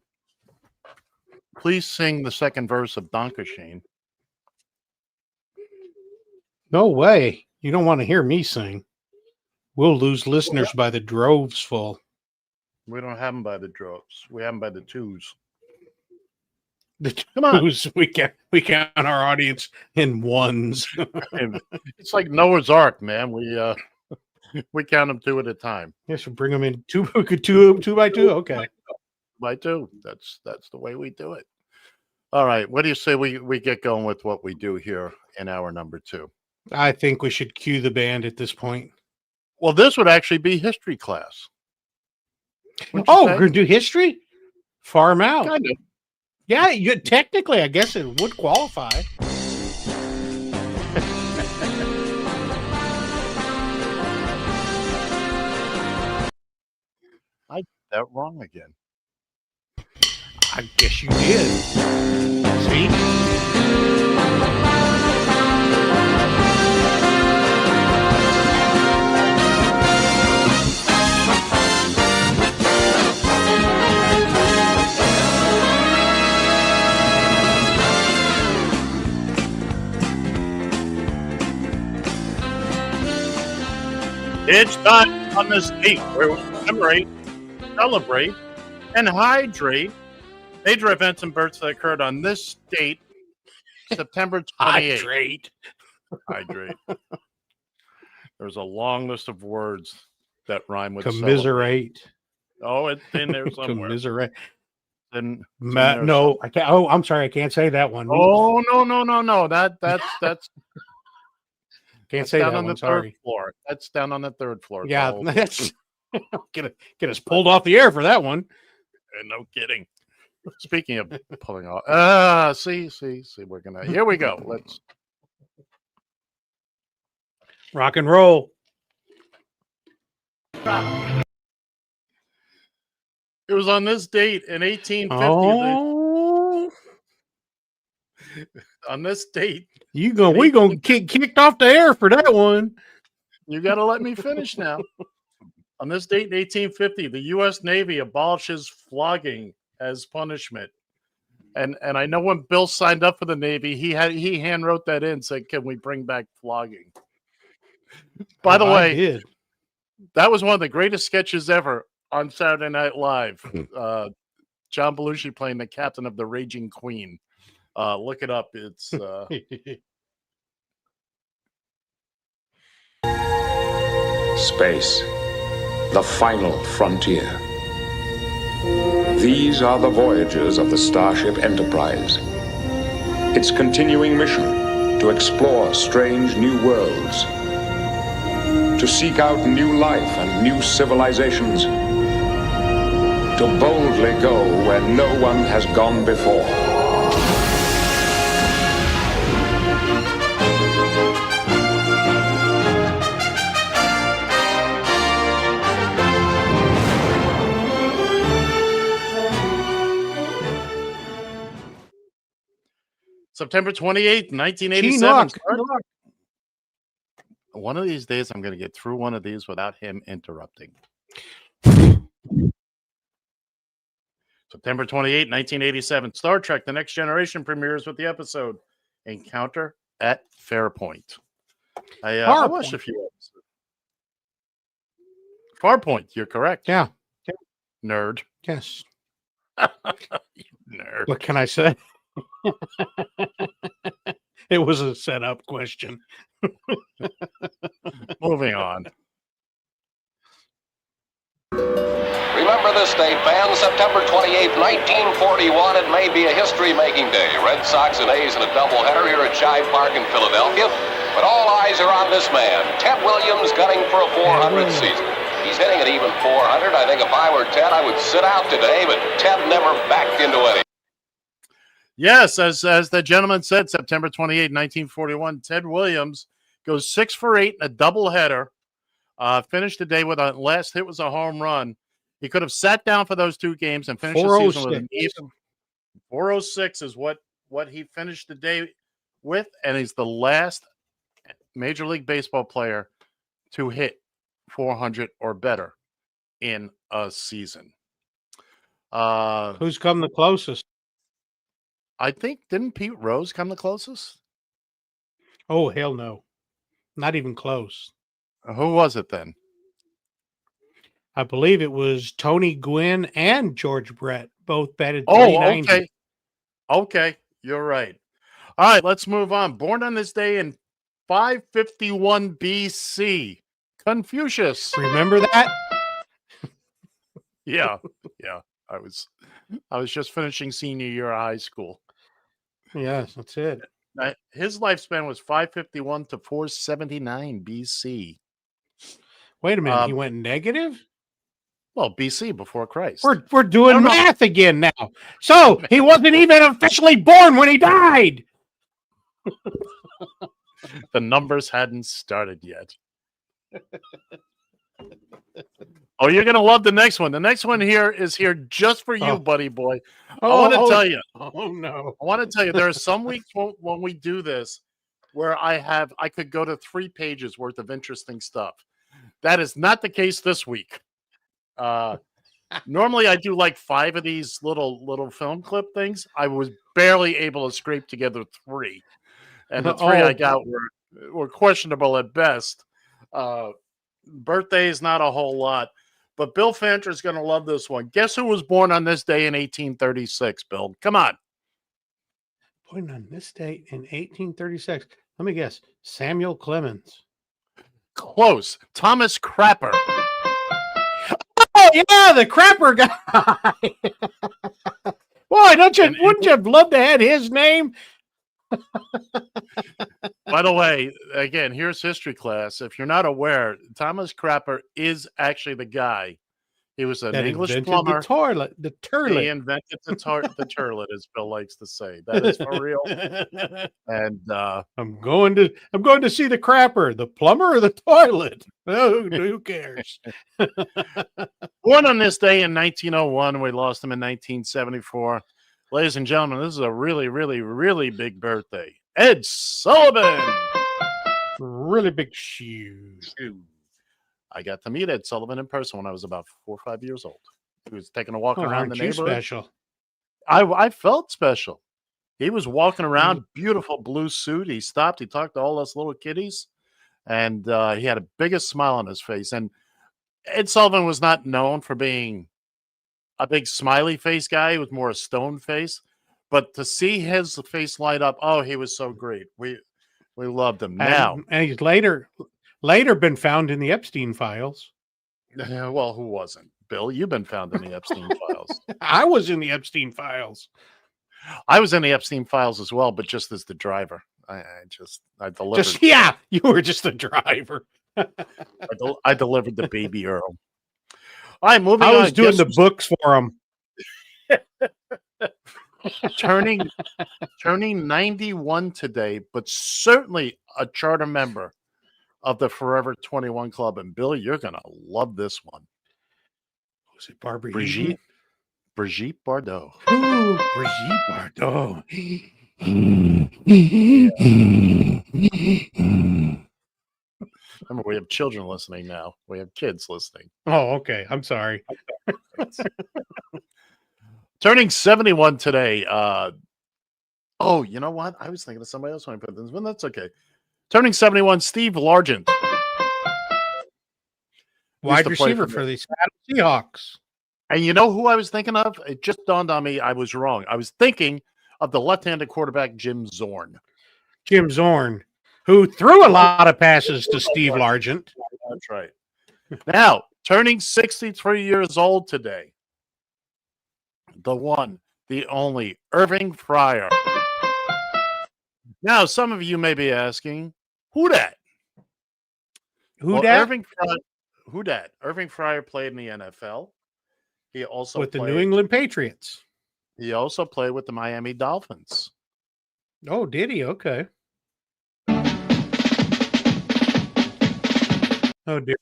please sing the second verse of Dankeschön. No way. You don't want to hear me sing. We'll lose listeners by the droves full. We don't have them by the droves. We have them by the twos. Come on. We count our audience in ones. It's like Noah's Ark, man. We count them two at a time. Yes, we bring them in two by two. Okay, by two. That's the way we do it. All right. What do you say we get going with what we do here in hour number 2? I think we should cue the band at this point. Well, this would actually be history class. We're gonna do history. Farm out. Kind of. Yeah, technically, I guess it would qualify. I did that wrong again. I guess you did. See? It's time on this date where we commemorate, celebrate, and hydrate major events and births that occurred on this date, September 28th. Hydrate. There's a long list of words that rhyme with commiserate. Celebrate. Oh, it's in there somewhere. Commiserate. And no, I can't. Oh, I'm sorry, I can't say that one. Oh, no. That's can't say down that on one. the Sorry. third floor. That's down on the third floor. Yeah, that's get us pulled off the air for that one. No kidding. Speaking of pulling off, see, we're gonna. Here we go. Let's rock and roll. It was on this date in 1850. Oh. On this date, we gonna get kicked off the air for that one. You got to let me finish now. On this date in 1850, the U.S. Navy abolishes flogging as punishment. And I know when Bill signed up for the Navy, he hand wrote that in, said, "Can we bring back flogging?" By the way, that was one of the greatest sketches ever on Saturday Night Live. John Belushi playing the captain of the Raging Queen. Look it up. It's Space, the final frontier. These are the voyages of the Starship Enterprise. Its continuing mission to explore strange new worlds, to seek out new life and new civilizations, to boldly go where no one has gone before. September 28th, 1987. One of these days, I'm going to get through one of these without him interrupting. September 28th, 1987. Star Trek The Next Generation premieres with the episode Encounter at Farpoint. I watched a few episodes. Farpoint, you're correct. Yeah. Nerd. Yes. Nerd. What can I say? It was a setup question. Moving on. Remember this date, fans, September 28, 1941. It may be a history-making day. Red Sox and A's in a doubleheader here at Shive Park in Philadelphia. But all eyes are on this man, Ted Williams, gunning for a 400 season. He's hitting an even 400. I think if I were Ted, I would sit out today, but Ted never backed into any. Yes, as the gentleman said, September 28, 1941, Ted Williams goes 6 for 8 in a doubleheader. Finished the day with a last hit was a home run. He could have sat down for those two games and finished the season with an even 406 is what he finished the day with, and he's the last Major League Baseball player to hit 400 or better in a season. Who's come the closest? I think, didn't Pete Rose come the closest? Oh, hell no. Not even close. Who was it then? I believe it was Tony Gwynn and George Brett both batted Oh, 390. okay. Okay, you're right. All right, let's move on. Born on this day in 551 BC, Confucius. Remember that? Yeah, yeah. I was just finishing senior year of high school. Yes, that's it. His lifespan was 551 to 479 BC. Wait a minute, he went negative? Well, BC, before Christ. We're doing math again now. So he wasn't even officially born when he died. The numbers hadn't started yet. Oh, you're gonna love the next one. The next one here is here just for you, buddy boy. I want to tell you. Oh no! I want to tell you. There are some weeks when we do this where I could go to 3 pages worth of interesting stuff. That is not the case this week. Normally I do like 5 of these little film clip things. I was barely able to scrape together 3, and the 3 I got were questionable at best. Birthdays, not a whole lot. But Bill Fancher is going to love this one. Guess who was born on this day in 1836, Bill? Come on. Born on this date in 1836. Let me guess. Samuel Clemens. Close. Thomas Crapper. Oh, yeah, the Crapper guy. Boy, wouldn't you have loved to have his name? By the way, again, here's history class. If you're not aware, Thomas Crapper is actually the guy. He was an English plumber. The turlet. He invented the turlet, as Bill likes to say. That is for real. And I'm going to see the Crapper, the plumber or the toilet. Oh, who cares? Born on this day in 1901, we lost him in 1974. Ladies and gentlemen, this is a really, really, really big birthday. Ed Sullivan. Really big shoes. I got to meet Ed Sullivan in person when I was about 4 or 5 years old. He was taking a walk around the neighborhood. Special? I felt special. He was walking around, beautiful blue suit. He stopped. He talked to all us little kiddies, and he had the biggest smile on his face. And Ed Sullivan was not known for being a big smiley face guy. He was more a stone face. But to see his face light up, oh, he was so great. We loved him. Now, and he's later been found in the Epstein files. Well, who wasn't? Bill, you've been found in the Epstein files. I was in the Epstein files. I was in the Epstein files as well, but just as the driver. I delivered. You were just the driver. I delivered the baby Earl. All right, moving on. I was doing the books for him. turning 91 today, but certainly a charter member of the Forever 21 Club. And Bill, you're gonna love this one. Was it Barbara? Brigitte Bardot. Ooh, Brigitte Bardot. Remember, we have children listening now. We have kids listening. Oh, okay. I'm sorry. Turning 71 today. Oh, you know what? I was thinking of somebody else when I put this, but that's okay. Turning 71, Steve Largent. Wide receiver for the Seattle Seahawks. And you know who I was thinking of? It just dawned on me I was wrong. I was thinking of the left-handed quarterback, Jim Zorn. Jim Zorn, who threw a lot of passes to Steve Largent. That's right. Now, turning 63 years old today, the one, the only, Irving Fryer. Now, some of you may be asking, who dat? Who dat? Irving Fryer played in the NFL. He also with the New England Patriots. He also played with the Miami Dolphins. Oh, did he? Okay. Oh, dear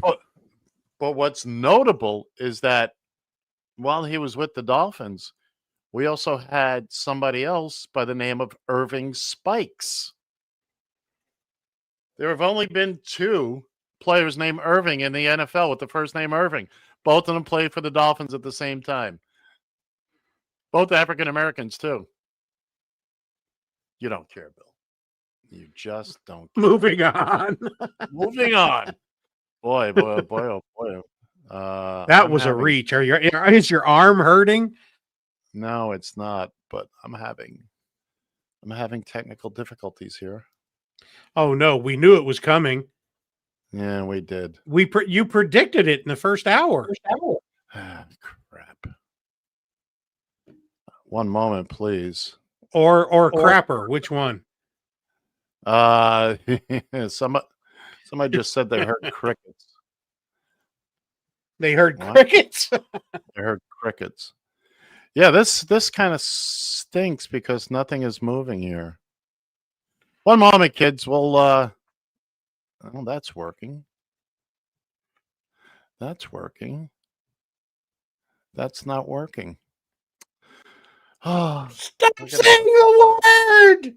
God. But what's notable is that while he was with the Dolphins, we also had somebody else by the name of Irving Spikes. There have only been 2 players named Irving in the NFL with the first name Irving. Both of them played for the Dolphins at the same time. Both African Americans, too. You don't care, Bill. You just don't care. Moving on. Moving on. Boy, oh boy. That was a reach. Is your arm hurting? No, it's not. But I'm having technical difficulties here. Oh no, we knew it was coming. Yeah, we did. You predicted it in the first hour. Crap. One moment, please. Or crapper. Which one? Somebody just said they heard crickets. They heard crickets. They heard crickets. Yeah, this kind of stinks because nothing is moving here. One moment, kids. We'll oh, that's working. That's working. That's not working. Oh, stop saying the word.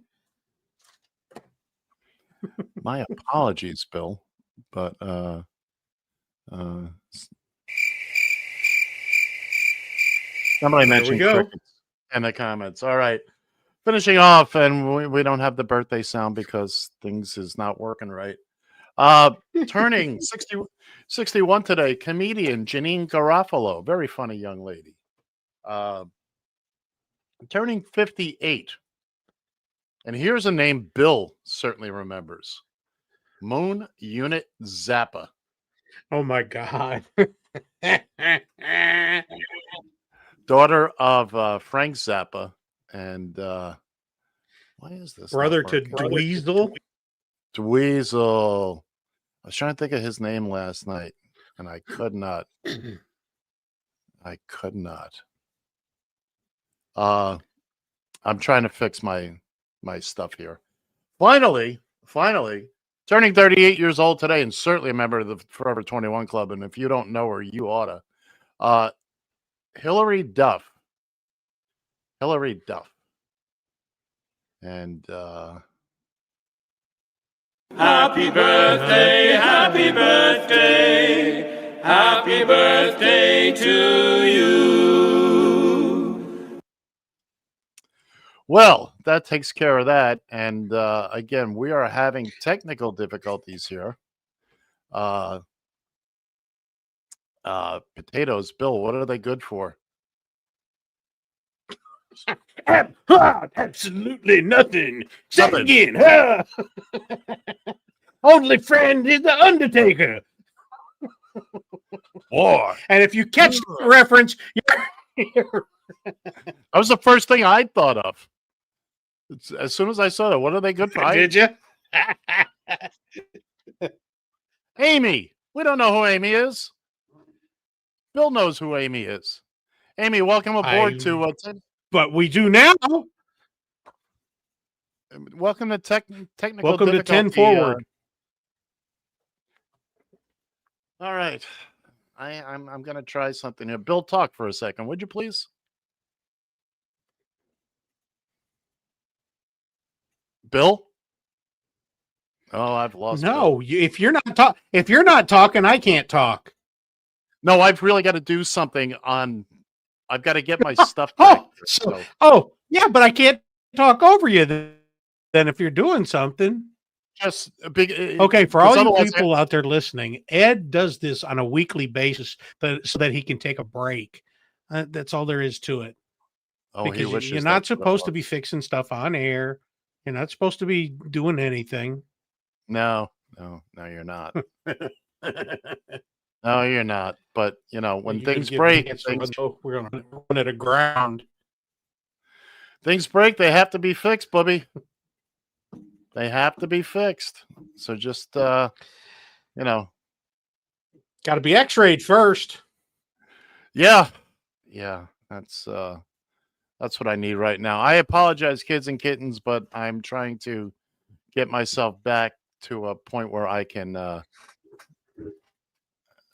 My apologies, Bill, but somebody mentioned crickets in the comments. All right, finishing off, and we don't have the birthday sound because things is not working right. Turning 61 today, comedian Janine Garofalo, very funny young lady. Turning 58. And here's a name Bill certainly remembers. Moon Unit Zappa. Oh my God. Daughter of Frank Zappa. And why is this? Brother to Dweezil? Dweezil. I was trying to think of his name last night, and I could not. I could not. I'm trying to fix my stuff here. Finally, turning 38 years old today, and certainly a member of the Forever 21 Club. And if you don't know her, you oughta. Hillary Duff. And happy birthday, happy birthday, happy birthday to you. Well, that takes care of that. And again, we are having technical difficulties here. Potatoes, Bill, what are they good for? Absolutely nothing. Say it again. Only friend is the Undertaker. War. And if you catch the reference, you're that was the first thing I thought of. As soon as I saw that, what are they good for? Did you? Amy. We don't know who Amy is. Bill knows who Amy is. Amy, welcome aboard to but we do now. Welcome to technical Welcome difficulty. to 10 forward. All right. I'm going to try something here. Bill, talk for a second, would you please? Bill? Oh, I've lost. No, if you're not talking, I can't talk. No, I've really got to do something on. I've got to get my stuff back. Oh, yeah, but I can't talk over you then if you're doing something. Just a big. Okay, for all you people out there listening, Ed does this on a weekly basis so that he can take a break. That's all there is to it. Oh, because you're not supposed to be fixing stuff on air. You're not supposed to be doing anything. No, you're not. No, you're not. But when things break, we're going to run it aground. Things break. They have to be fixed, Bubby. They have to be fixed. So just got to be X-rayed first. Yeah. That's what I need right now. I apologize, kids and kittens, but I'm trying to get myself back to a point where I can. All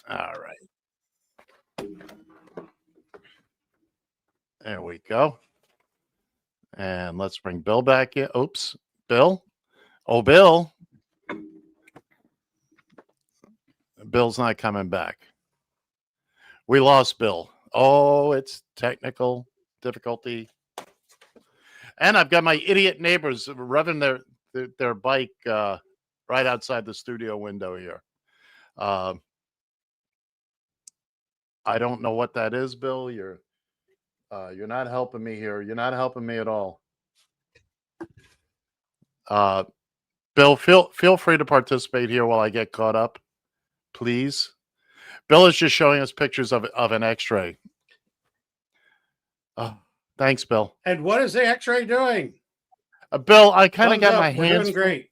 right. There we go. And let's bring Bill back in. Oops, Bill. Oh, Bill. Bill's not coming back. We lost Bill. Oh, it's technical difficulty. And I've got my idiot neighbors revving their bike right outside the studio window here. I don't know what that is, Bill. You're not helping me here. You're not helping me at all. Bill, feel free to participate here while I get caught up, please. Bill is just showing us pictures of an X-ray. Thanks, Bill. And what is the X-ray doing? Bill, I kind of Thumbs got up, my we're hands doing great.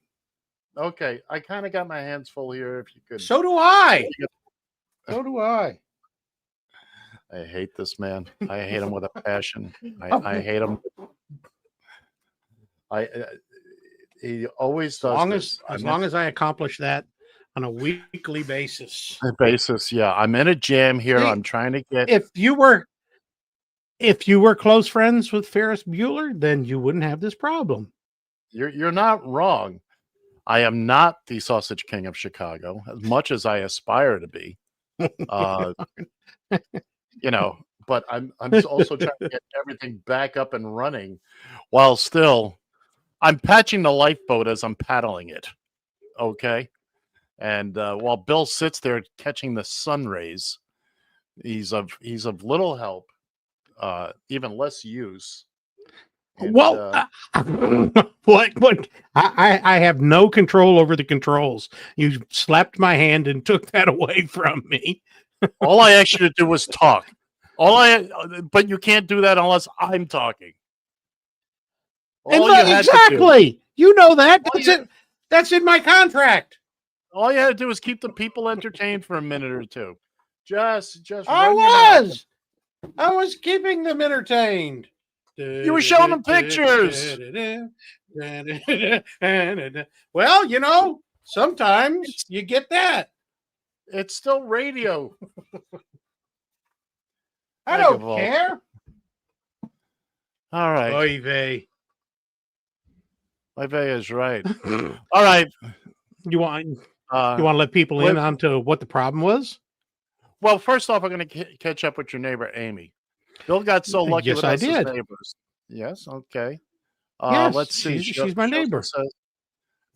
Okay, I kind of got my hands full here. If you could. So do I. So do I. I hate this man. I hate him with a passion. I hate him. He always does. As long as I accomplish that on a weekly basis. Yeah. I'm in a jam here. See, I'm trying to get. If you were close friends with Ferris Bueller, then you wouldn't have this problem. You're not wrong. I am not the Sausage King of Chicago, as much as I aspire to be. But I'm also trying to get everything back up and running while still I'm patching the lifeboat as I'm paddling it. Okay. And while Bill sits there catching the sun rays, he's of little help, even less use. And, what? I have no control over the controls. You slapped my hand and took that away from me. all I asked you to do was talk. But you can't do that unless I'm talking. Exactly. You know that. That's in my contract. All you had to do was keep the people entertained for a minute or two. Just. I was keeping them entertained. You were showing them pictures. Well, sometimes you get that. It's still radio. I don't care. All right. Oy vey. Oy vey is right. All right. You want to let people in onto what the problem was? Well, first off, I'm going to catch up with your neighbor, Amy. Bill got so lucky with us as neighbors. Yes, okay. Yes, let's see. She's my neighbor.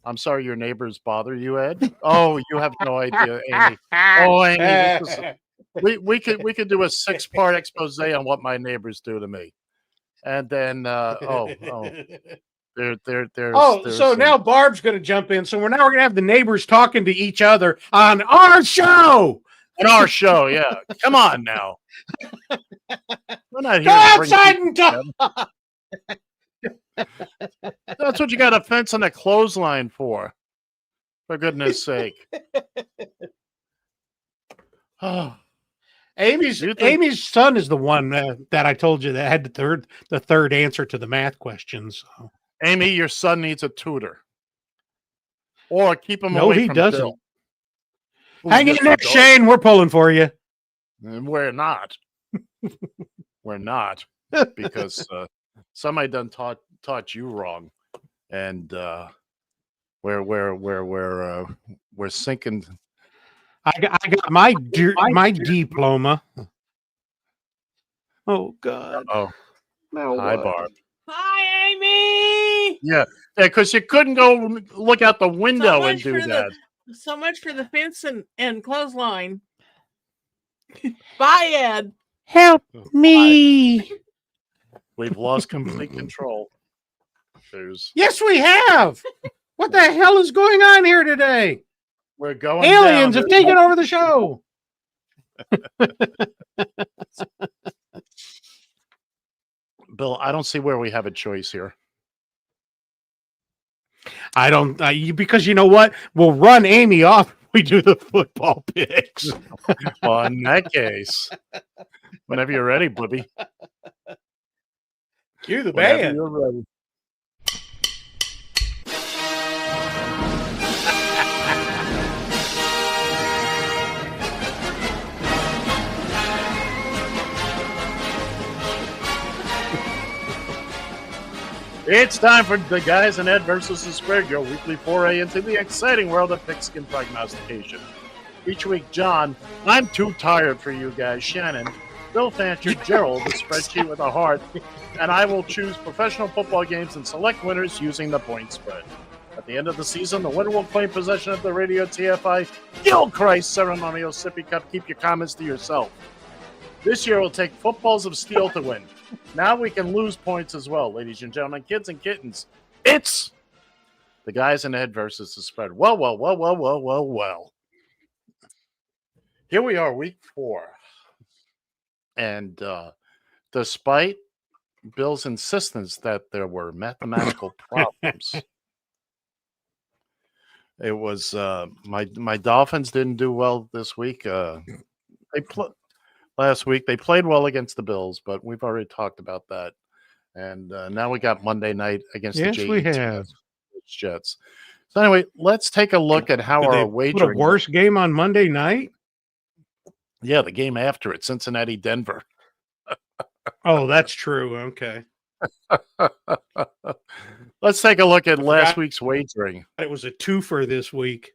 I'm sorry your neighbors bother you, Ed. Oh, you have no idea, Amy. Oh, Amy, we could do a 6-part expose on what my neighbors do to me, and then so now Barb's going to jump in. So we're going to have the neighbors talking to each other on our show. On our show, yeah. Come on now. We're not here Go outside and talk. That's what you got a fence and a clothesline for goodness sake. Oh. Amy's son is the one that I told you that had the third answer to the math questions. So. Amy, your son needs a tutor. Or keep him away from No, he doesn't. Bill. Hang in there, Shane. We're pulling for you. We're not. We're not. Because somebody done taught you wrong. And we're sinking. I got my diploma. Oh God. Oh. Hi, Barb. Hi, Amy. Yeah, because you couldn't go look out the window and do that. So much for the fence and clothesline. Bye, Ed. Help me. We've lost complete control. Yes, we have. What the hell is going on here today? We're going Aliens down. have taken over the show. Bill, I don't see where we have a choice here. I don't, because you know what? We'll run Amy off if we do the football picks. Well, in that case, whenever you're ready, Booby. Cue the band. You're ready. It's time for the Guys and Ed versus the Spread, your weekly foray into the exciting world of pigskin prognostication. Each week, John, I'm too tired for you guys, Shannon, Bill Fancher, Gerald, the spreadsheet with a heart, and I will choose professional football games and select winners using the point spread. At the end of the season, the winner will claim possession of the Radio TFI Gilchrist Ceremonial Sippy Cup. Keep your comments to yourself. This year will take footballs of steel to win. Now we can lose points as well, ladies and gentlemen, kids and kittens. It's the guys in the head versus the spread. Well. Here we are, week 4. And despite Bill's insistence that there were mathematical problems, it was my Dolphins didn't do well this week. Last week they played well against the Bills, but we've already talked about that. And now we got Monday night against the Jets. So anyway, let's take a look at how our wagering. Put a worse game on Monday night? Yeah, the game after it, Cincinnati, Denver. Oh, that's true. Okay. Let's take a look at last week's wagering. It was a twofer this week.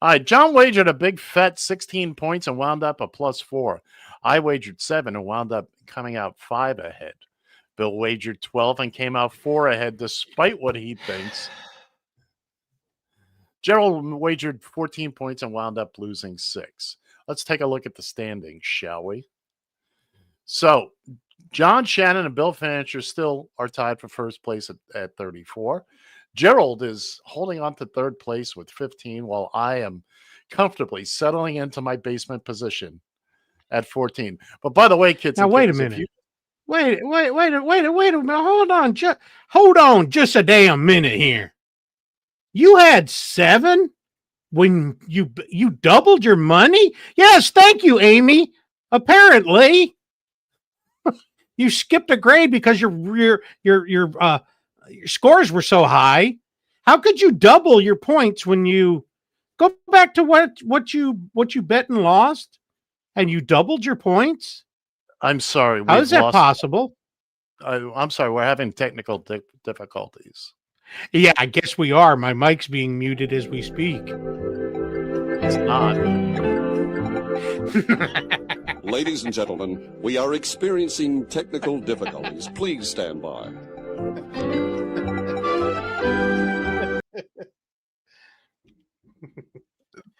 All right, John wagered a big fat 16 points and wound up a +4. I wagered 7 and wound up coming out 5 ahead. Bill wagered 12 and came out 4 ahead despite what he thinks. Gerald wagered 14 points and wound up losing 6. Let's take a look at the standings, shall we? So, John Shannon and Bill Fancher still are tied for first place at 34. Gerald is holding on to third place with 15, while I am comfortably settling into my basement position at 14. But by the way, kids, now wait a minute. Wait a minute. Hold on just a damn minute here. You had 7 when you doubled your money? Yes, thank you, Amy. Apparently, you skipped a grade because your scores were so high. How could you double your points when you go back to what you bet and lost, and you doubled your points? I'm sorry. How is that possible? I'm sorry. We're having technical difficulties. Yeah, I guess we are. My mic's being muted as we speak. It's not. Ladies and gentlemen, we are experiencing technical difficulties. Please stand by.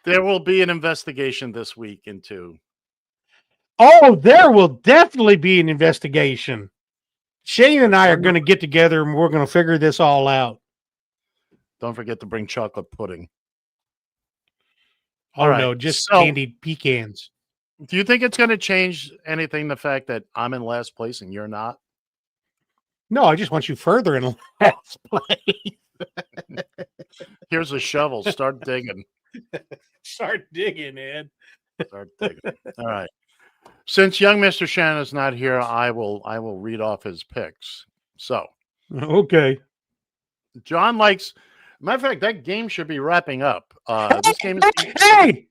There will be an investigation this week into. Oh, there will definitely be an investigation. Shane and I are going to get together and we're going to figure this all out. Don't forget to bring chocolate pudding. Oh, no, just candied pecans. Do you think it's going to change anything, the fact that I'm in last place and you're not? No, I just want you further in last place. Here's a shovel. Start digging. Start digging, Ed. Start digging. All right. Since young Mr. Shannon is not here, I will read off his picks. So, okay. John likes. Matter of fact, that game should be wrapping up. This game is. Hey!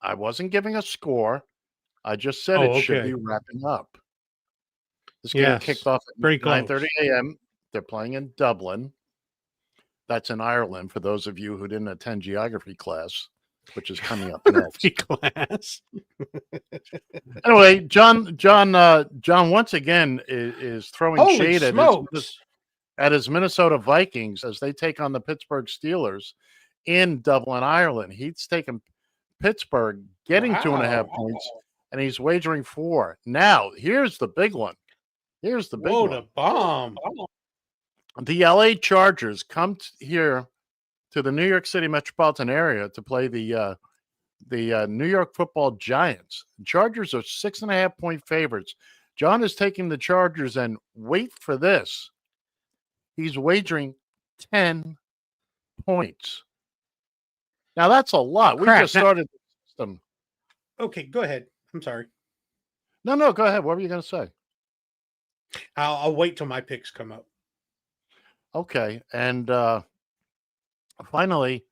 I wasn't giving a score. I just said it should be wrapping up. This game kicked off at 9:30 a.m. They're playing in Dublin. That's in Ireland for those of you who didn't attend geography class, which is coming up next. Class. Anyway, John once again is throwing shade at his Minnesota Vikings as they take on the Pittsburgh Steelers in Dublin, Ireland. He's taken Pittsburgh getting 2.5 points, and he's wagering 4. Now, here's the big one. Here's the big one. The bomb. The LA Chargers come here to the New York City metropolitan area to play the New York Football Giants. The Chargers are 6.5 point favorites. John is taking the Chargers, and wait for this, he's wagering 10 points. Now that's a lot. We just started the system. Okay, go ahead. I'm sorry. No, go ahead. What were you going to say? I'll wait till my picks come up. Okay, and finally,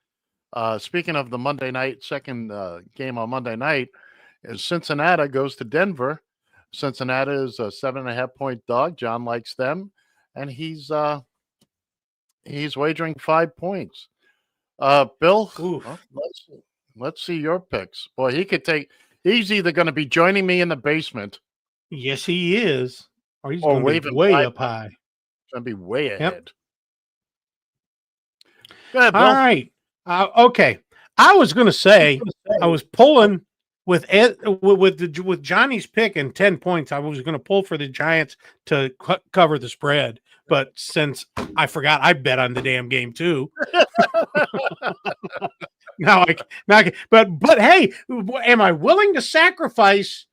speaking of the Monday night, second game on Monday night, is Cincinnati goes to Denver. Cincinnati is a 7.5 point dog. John likes them, and he's wagering 5 points. Bill, let's see your picks. Boy, he's either going to be joining me in the basement. Yes, he is. Or he's going to be way up high. He's going to be way ahead. Yep. Go ahead, Bill. All right. Okay. I was going to say I was pulling with Johnny's pick and 10 points, I was going to pull for the Giants to cover the spread. But since I forgot, I bet on the damn game too. But hey, am I willing to sacrifice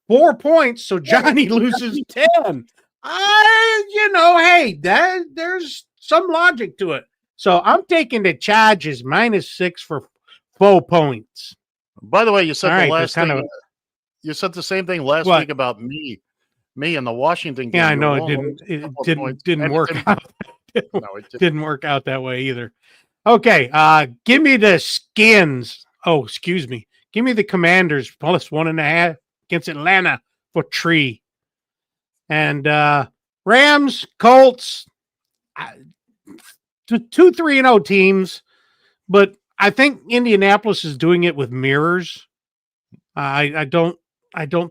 4 points so Johnny loses 10? Hey, there's some logic to it. So I'm taking the Chargers -6 for 4 points. By the way, you said you said the same thing last week about me in the Washington game. Yeah, I know it didn't work out. No, it didn't work out that way either. Okay, give me the Skins. Oh, excuse me. Give me the Commanders +1.5 against Atlanta for 3. And Rams, Colts, 2-3-0 teams, but I think Indianapolis is doing it with mirrors. I don't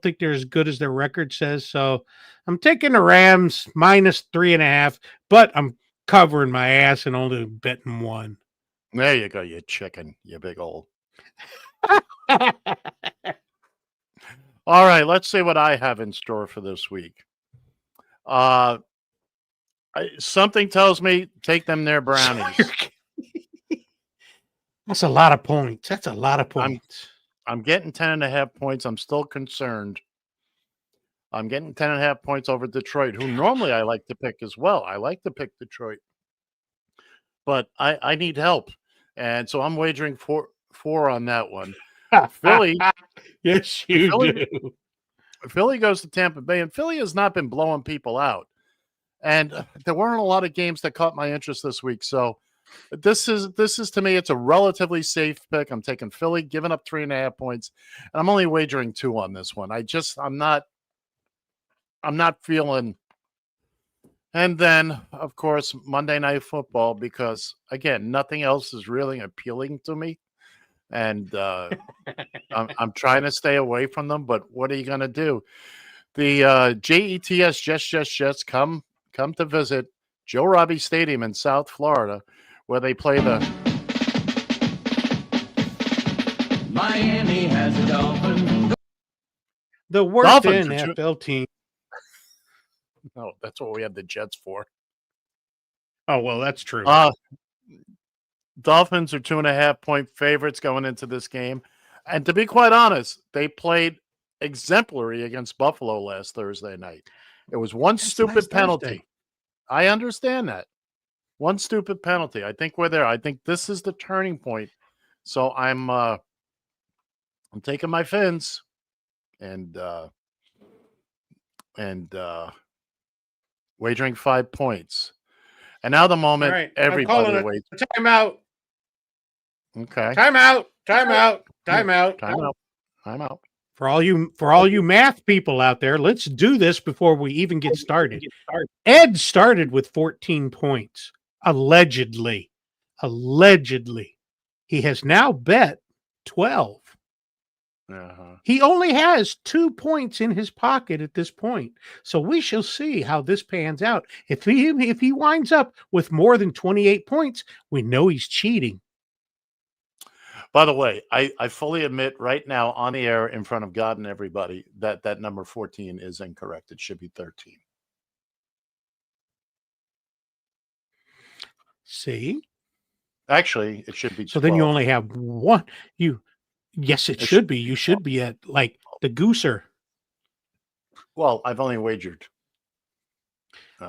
think they're as good as their record says. So I'm taking the Rams -3.5, but I'm covering my ass and only betting 1. There you go, you chicken, you big old. All right, let's see what I have in store for this week. Something tells me take them their Brownies. That's a lot of points. That's a lot of points. I'm getting 10.5 points. I'm still concerned. I'm getting 10.5 points over Detroit, who normally I like to pick as well. I like to pick Detroit. But I need help. And so I'm wagering four on that one. Philly. Yes, you do. Philly goes to Tampa Bay, and Philly has not been blowing people out. And there weren't a lot of games that caught my interest this week. So this is to me, it's a relatively safe pick. I'm taking Philly, giving up 3.5 points, and I'm only wagering 2 on this one. I'm not feeling. And then, of course, Monday Night Football, because again, nothing else is really appealing to me. And I'm trying to stay away from them, but what are you going to do? The JETS Jets come to visit Joe Robbie Stadium in South Florida, where they play the Miami has a Dolphin. The worst NFL team. No, that's what we have the Jets for. Oh, well, that's true. Dolphins are 2.5-point favorites going into this game. And to be quite honest, they played exemplary against Buffalo last Thursday night. It was one stupid penalty. Thursday. I understand that. One stupid penalty. I think we're there. I think this is the turning point. So I'm taking my Fins and wagering 5 points. And now the moment everybody waits. Timeout. Okay. Timeout. For all you math people out there, let's do this before we even get started. Ed started with 14 points. Allegedly. He has now bet 12. He only has 2 points in his pocket at this point. So we shall see how this pans out. If he winds up with more than 28 points, we know he's cheating. By the way, I fully admit right now on the air in front of God and everybody that number 14 is incorrect. It should be 13. See? Actually, it should be 12. So then you only have one. Yes, it should be. You should be at like the gooser. Well, I've only wagered.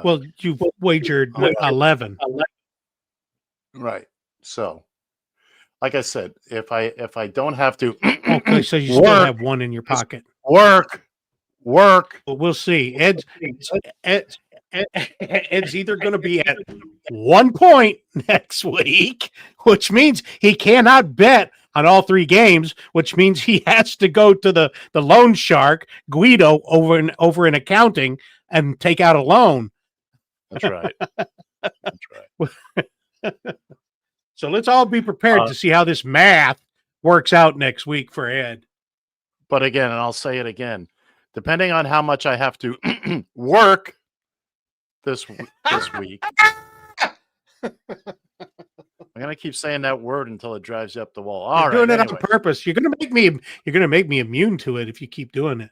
Well, you've wagered 11. Right. So, like I said, if I don't have to, okay, so you still have 1 in your pocket. Work. Well, we'll see. Ed's either going to be at 1 point next week, which means he cannot bet on all 3 games, which means he has to go to the loan shark Guido over in accounting and take out a loan. That's right. So let's all be prepared to see how this math works out next week for Ed. But again, and I'll say it again, depending on how much I have to work this week. I gonna keep saying that word until it drives you up the wall. You're All doing right. it on purpose. You're gonna make me immune to it if you keep doing it.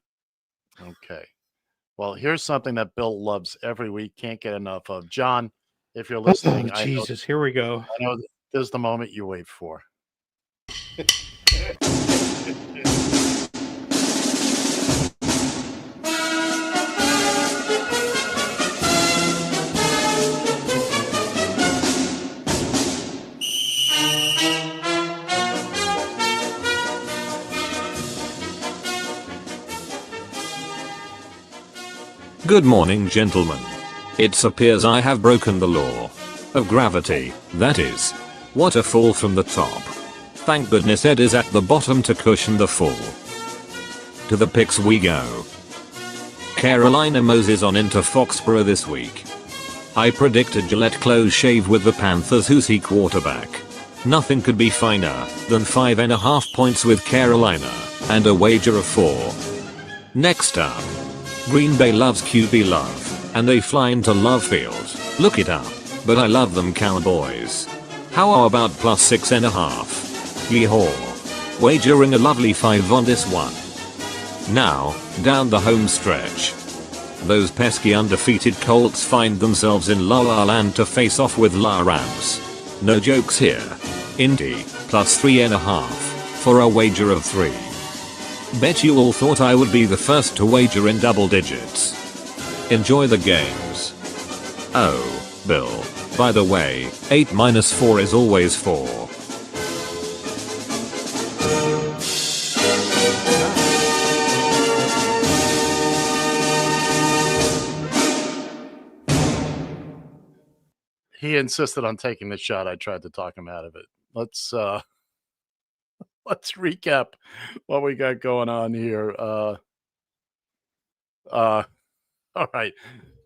Okay. Well, here's something that Bill loves every week. Can't get enough of. John, if you're Oh, listening, Jesus, here we go. I know this is the moment you wait for. Good morning, gentlemen. It appears I have broken the law of gravity, that is. What a fall from the top. Thank goodness Ed is at the bottom to cushion the fall. To the picks we go. Carolina Moses on into Foxborough this week. I predicted Gillette close shave with the Panthers, who's he quarterback. Nothing could be finer than 5.5 points with Carolina, and a wager of 4. Next up. Green Bay loves QB love, and they fly into Love Field. Look it up. But I love them Cowboys. How about plus 6.5? Yeehaw. Wagering a lovely 5 on this one. Now, down the home stretch. Those pesky undefeated Colts find themselves in La La Land to face off with La Rams. No jokes here. Indy, plus 3.5, for a wager of 3. Bet you all thought I would be the first to wager in double digits. Enjoy the games. Oh, Bill, by the way, 8 minus 4 is always 4. He insisted on taking the shot. I tried to talk him out of it. Let's recap what we got going on here. All right.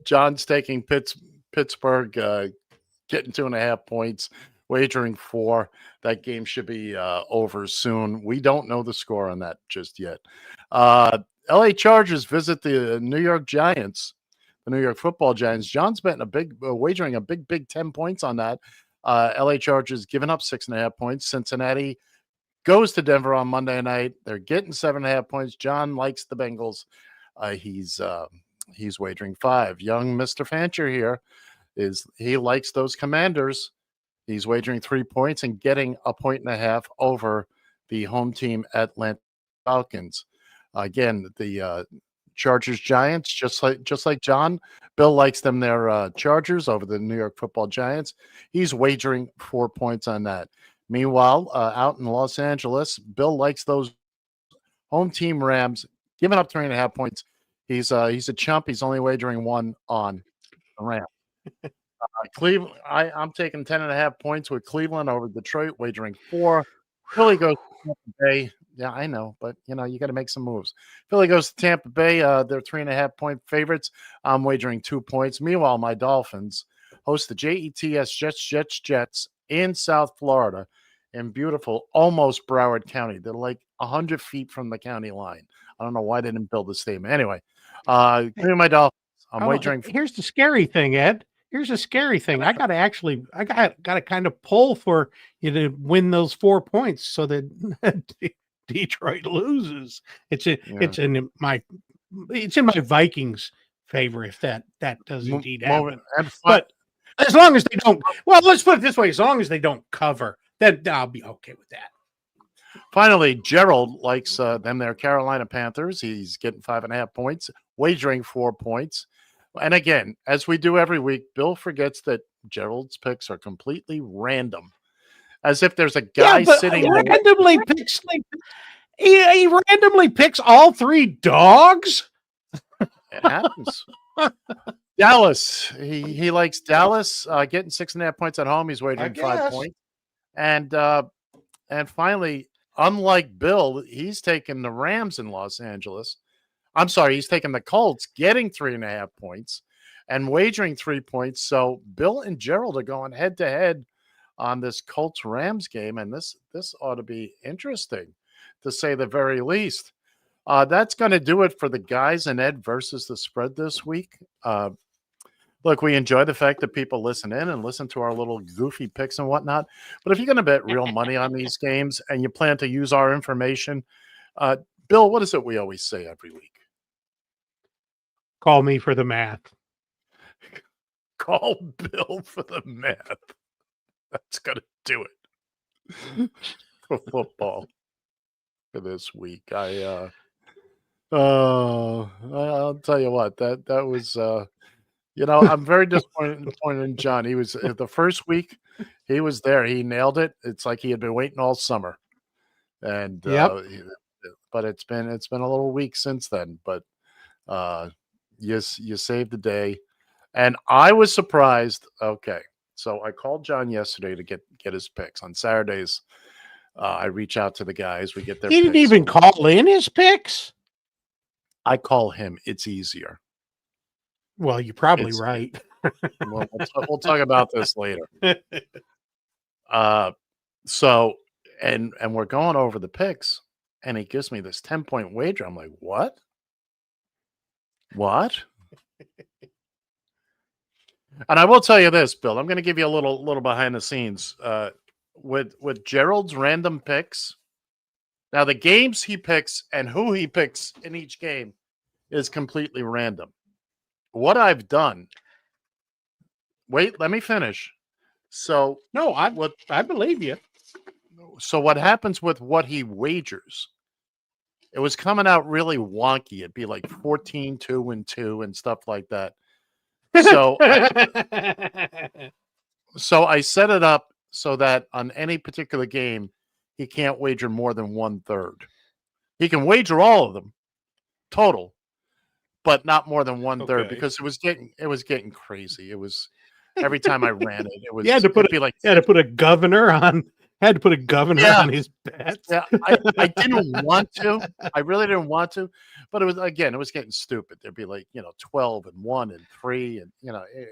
John's taking Pittsburgh, getting 2.5 points, wagering 4. That game should be over soon. We don't know the score on that just yet. LA Chargers visit the New York Giants, the New York Football Giants. John's betting wagering a big 10 points on that. LA Chargers giving up 6.5 points. Cincinnati goes to Denver on Monday night. They're getting 7.5 points. John likes the Bengals. He's wagering 5. Young Mr. Fancher here he likes those Commanders. He's wagering 3 points and getting 1.5 points over the home team Atlanta Falcons. Again, the Chargers Giants, just like John. Bill likes them their Chargers over the New York Football Giants. He's wagering 4 points on that. Meanwhile, out in Los Angeles, Bill likes those home team Rams, giving up 3.5 points. He's a chump. He's only wagering 1 on the Rams. Cleveland, I'm taking 10.5 points with Cleveland over Detroit, wagering 4. Philly goes to Tampa Bay. Yeah, I know, but you got to make some moves. Philly goes to Tampa Bay. They're 3.5 point favorites. I'm wagering 2 points. Meanwhile, my Dolphins host the Jets in South Florida in beautiful, almost Broward County. They're like 100 feet from the county line. I don't know why they didn't build the stadium. Anyway, my Dolphins. I'm wagering. Here's the scary thing, Ed. Here's a scary thing. I got to kind of pull for you to win those 4 points so that Detroit loses. It's in my Vikings favor if that does indeed happen. But as long as they don't, well, let's put it this way: as long as they don't cover, then I'll be okay with that. Finally, Gerald likes them. Their Carolina Panthers. He's getting 5.5 points, wagering 4 points. And again, as we do every week, Bill forgets that Gerald's picks are completely random, as if there's a guy sitting randomly picks. He randomly picks all 3 dogs. It happens. Dallas. He likes Dallas getting 6.5 points at home. He's wagering 5 points. And finally, unlike Bill, he's taken the Rams in Los Angeles. I'm sorry, he's taken the Colts, getting 3.5 points and wagering 3 points. So Bill and Gerald are going head to head on this Colts Rams game, and this ought to be interesting, to say the very least. That's going to do it for the guys and Ed versus the spread this week. Look, we enjoy the fact that people listen in and listen to our little goofy picks and whatnot. But if you're going to bet real money on these games and you plan to use our information, Bill, what is it we always say every week? Call me for the math. Call Bill for the math. That's going to do it for football for this week. I'll tell you what, that was I'm very disappointed in John. He was the first week he was there. He nailed it. It's like he had been waiting all summer. And but it's been a little weak since then. But you saved the day. And I was surprised. Okay. So I called John yesterday to get his picks. On Saturdays, I reach out to the guys. We get their He didn't even call in his picks? I call him. It's easier. Well, you're probably right. We'll talk about this later. So we're going over the picks, and he gives me this 10-point wager. I'm like, what? What? And I will tell you this, Bill. I'm going to give you a little behind the scenes. With Gerald's random picks. Now the games he picks and who he picks in each game is completely random. What I've done. Wait, let me finish. So no, I believe you. So what happens with what he wagers? It was coming out really wonky. It'd be like 14-2-2 and stuff like that. So so I set it up so that on any particular game, he can't wager more than 1/3. He can wager all of them total, but not more than 1/3 because it was getting crazy. It was every time I ran it, it was you had to put a governor on on his bets. Yeah, I didn't want to. I really didn't want to, but it was getting stupid. There'd be like 12 and 1 and 3, and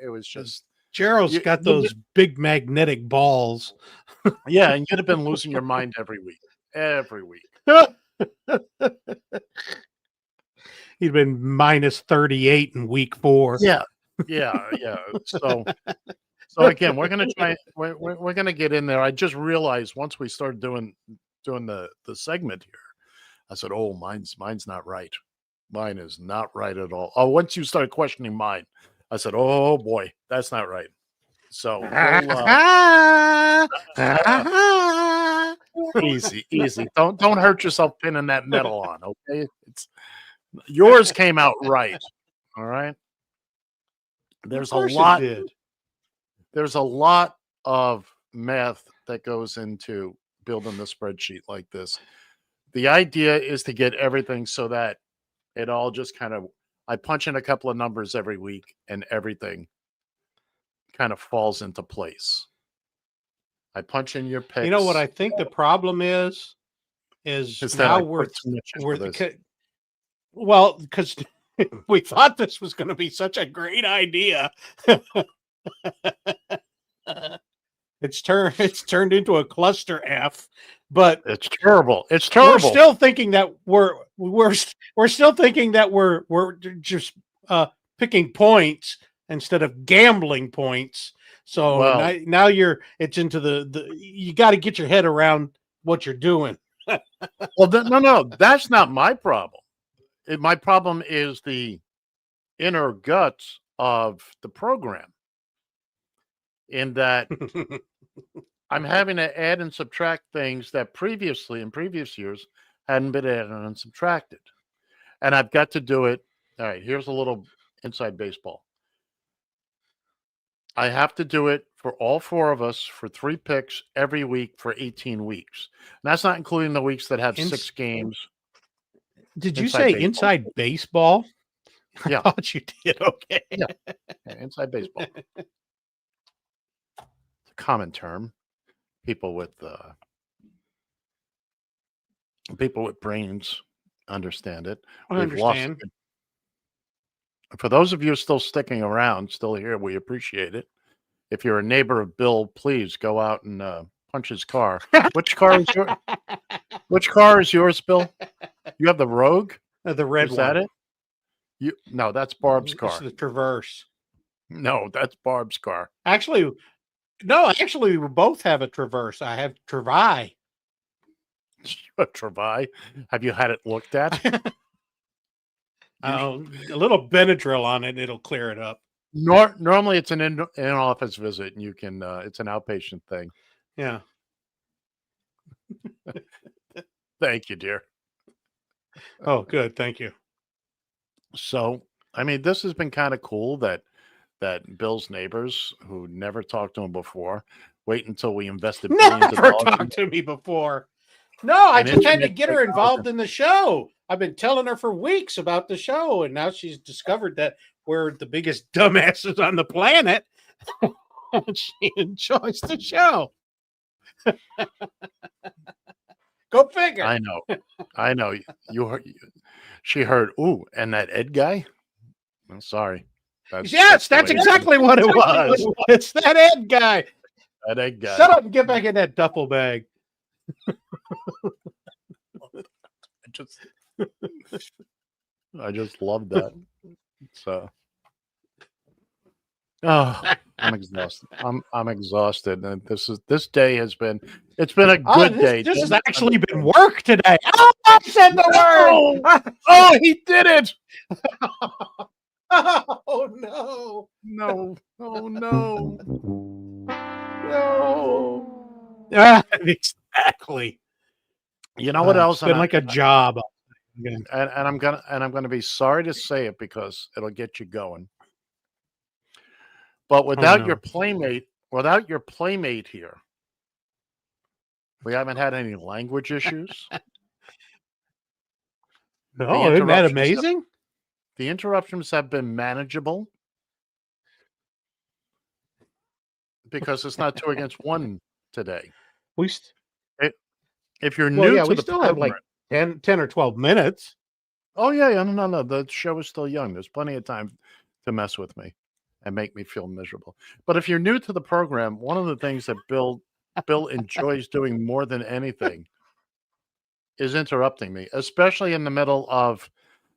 it was just. Gerald's got those big magnetic balls. Yeah, and you'd have been losing your mind every week. Every week. He'd been -38 in week 4. Yeah. So again, we're gonna try. We're gonna get in there. I just realized once we started doing the segment here, I said, "Oh, mine's not right. Mine is not right at all." Oh, once you started questioning mine, I said, "Oh boy, that's not right." So easy. Don't hurt yourself pinning that metal on. Okay, yours came out right. All right. There's a lot. There's a lot of math that goes into building the spreadsheet like this. The idea is to get everything so that it all just I punch in a couple of numbers every week and everything kind of falls into place. I punch in your picks. You know what I think the problem is now because we thought this was going to be such a great idea. It's turned into a cluster F, but it's terrible. It's terrible. We're still thinking that we're still thinking that we're just picking points instead of gambling points. So now it's into the you got to get your head around what you're doing. Well, no, that's not my problem. My problem is the inner guts of the program. In that I'm having to add and subtract things that previously in previous years hadn't been added and subtracted. And I've got to do it. All right, here's a little inside baseball. I have to do it for all 4 of us for 3 picks every week for 18 weeks. And that's not including the weeks that have 6 games. Did you say baseball. Inside baseball? Yeah. I thought you did. Okay. Yeah, inside baseball. Common term. People with brains understand it. I understand. For those of you still sticking around, still here, we appreciate it. If you're a neighbor of Bill, please go out and punch his car. Which car is yours? Which car is yours, Bill? You have the Rogue? The red is that one. it? No, that's Barb's car. It's the Traverse. No, that's Barb's car. Actually, no, actually, we both have a Traverse. I have Travi. Travi? Have you had it looked at? A little Benadryl on it, it'll clear it up. Normally, it's an in-office visit, and you can. It's an outpatient thing. Yeah. Thank you, dear. Oh, good. Thank you. So, I mean, this has been kind of cool that Bill's neighbors, who never talked to him before, wait until we invested billions of Never dollars. talked to me before. No, I And just had to internet get her involved technology. in the show. I've been telling her for weeks about the show, and now she's discovered that we're the biggest dumbasses on the planet. And she enjoys the show. Go figure. I know. You heard. She heard. Ooh, and that Ed guy. I'm sorry. Yes, that's exactly what it was. It's that Ed guy. That Ed guy. Shut up and get back in that duffel bag. I just love that. So, I'm exhausted. I'm exhausted, and this day has been. It's been a good day. This has actually been work today. Oh, I said the word. Oh, he did it. Oh no! No! Oh no! No! Exactly. You know what else? It's been like a job. And I'm gonna be sorry to say it because it'll get you going. But without your playmate here, we haven't had any language issues. No, isn't that amazing? The interruptions have been manageable because it's not 2 against 1 today. If you're new to we the still program, have like 10 or 12 minutes. Oh yeah, no. The show is still young. There's plenty of time to mess with me and make me feel miserable. But if you're new to the program, one of the things that Bill enjoys doing more than anything is interrupting me, especially in the middle of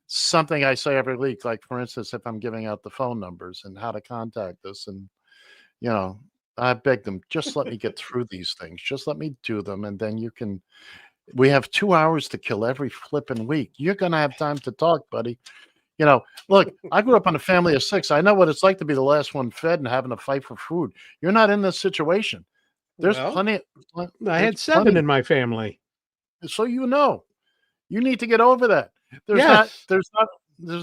something I say every week. Like, for instance, if I'm giving out the phone numbers and how to contact us, and I beg them, just let me get through these things. Just let me do them, and then you can. We have 2 hours to kill every flipping week. You're gonna have time to talk, buddy. Look, I grew up in a family of 6. I know what it's like to be the last one fed and having to fight for food. You're not in this situation. There's plenty. I had 7 in my family. So you need to get over that. There's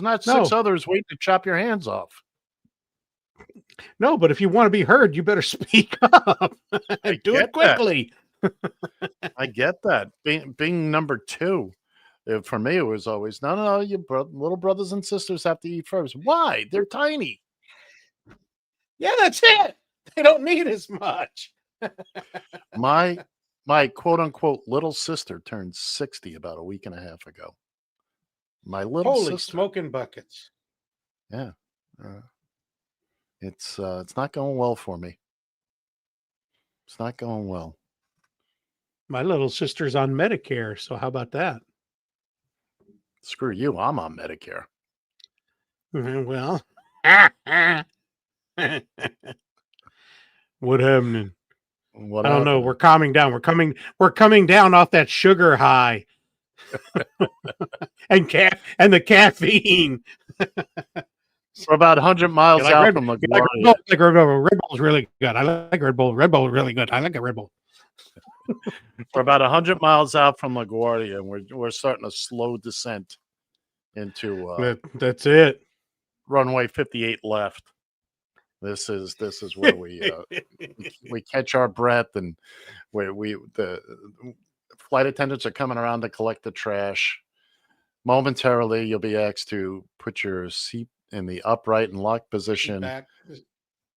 not 6 others waiting to chop your hands off. No, but if you want to be heard, you better speak up. Do it quickly. I get that. Being number 2, for me, it was always no. Your little brothers and sisters have to eat first. Why? They're tiny. Yeah, that's it. They don't need as much. My quote unquote little sister turned 60 about a week and a half ago. My little Holy sister. smoking buckets. Yeah. It's not going well for me. It's not going well. My little sister's on Medicare, so how about that? Screw you, I'm on Medicare. Well, what happening? I don't know. We're calming down. We're coming down off that sugar high. and the caffeine. We're about 100 miles out from LaGuardia. Red Bull's really good. I like Red Bull. Red Bull is really good. I like a Red Bull. We're about 100 miles out from LaGuardia, and we're starting a slow descent into that's it. Runway 58 left. This is where we catch our breath, and the flight attendants are coming around to collect the trash. Momentarily, you'll be asked to put your seat in the upright and locked position.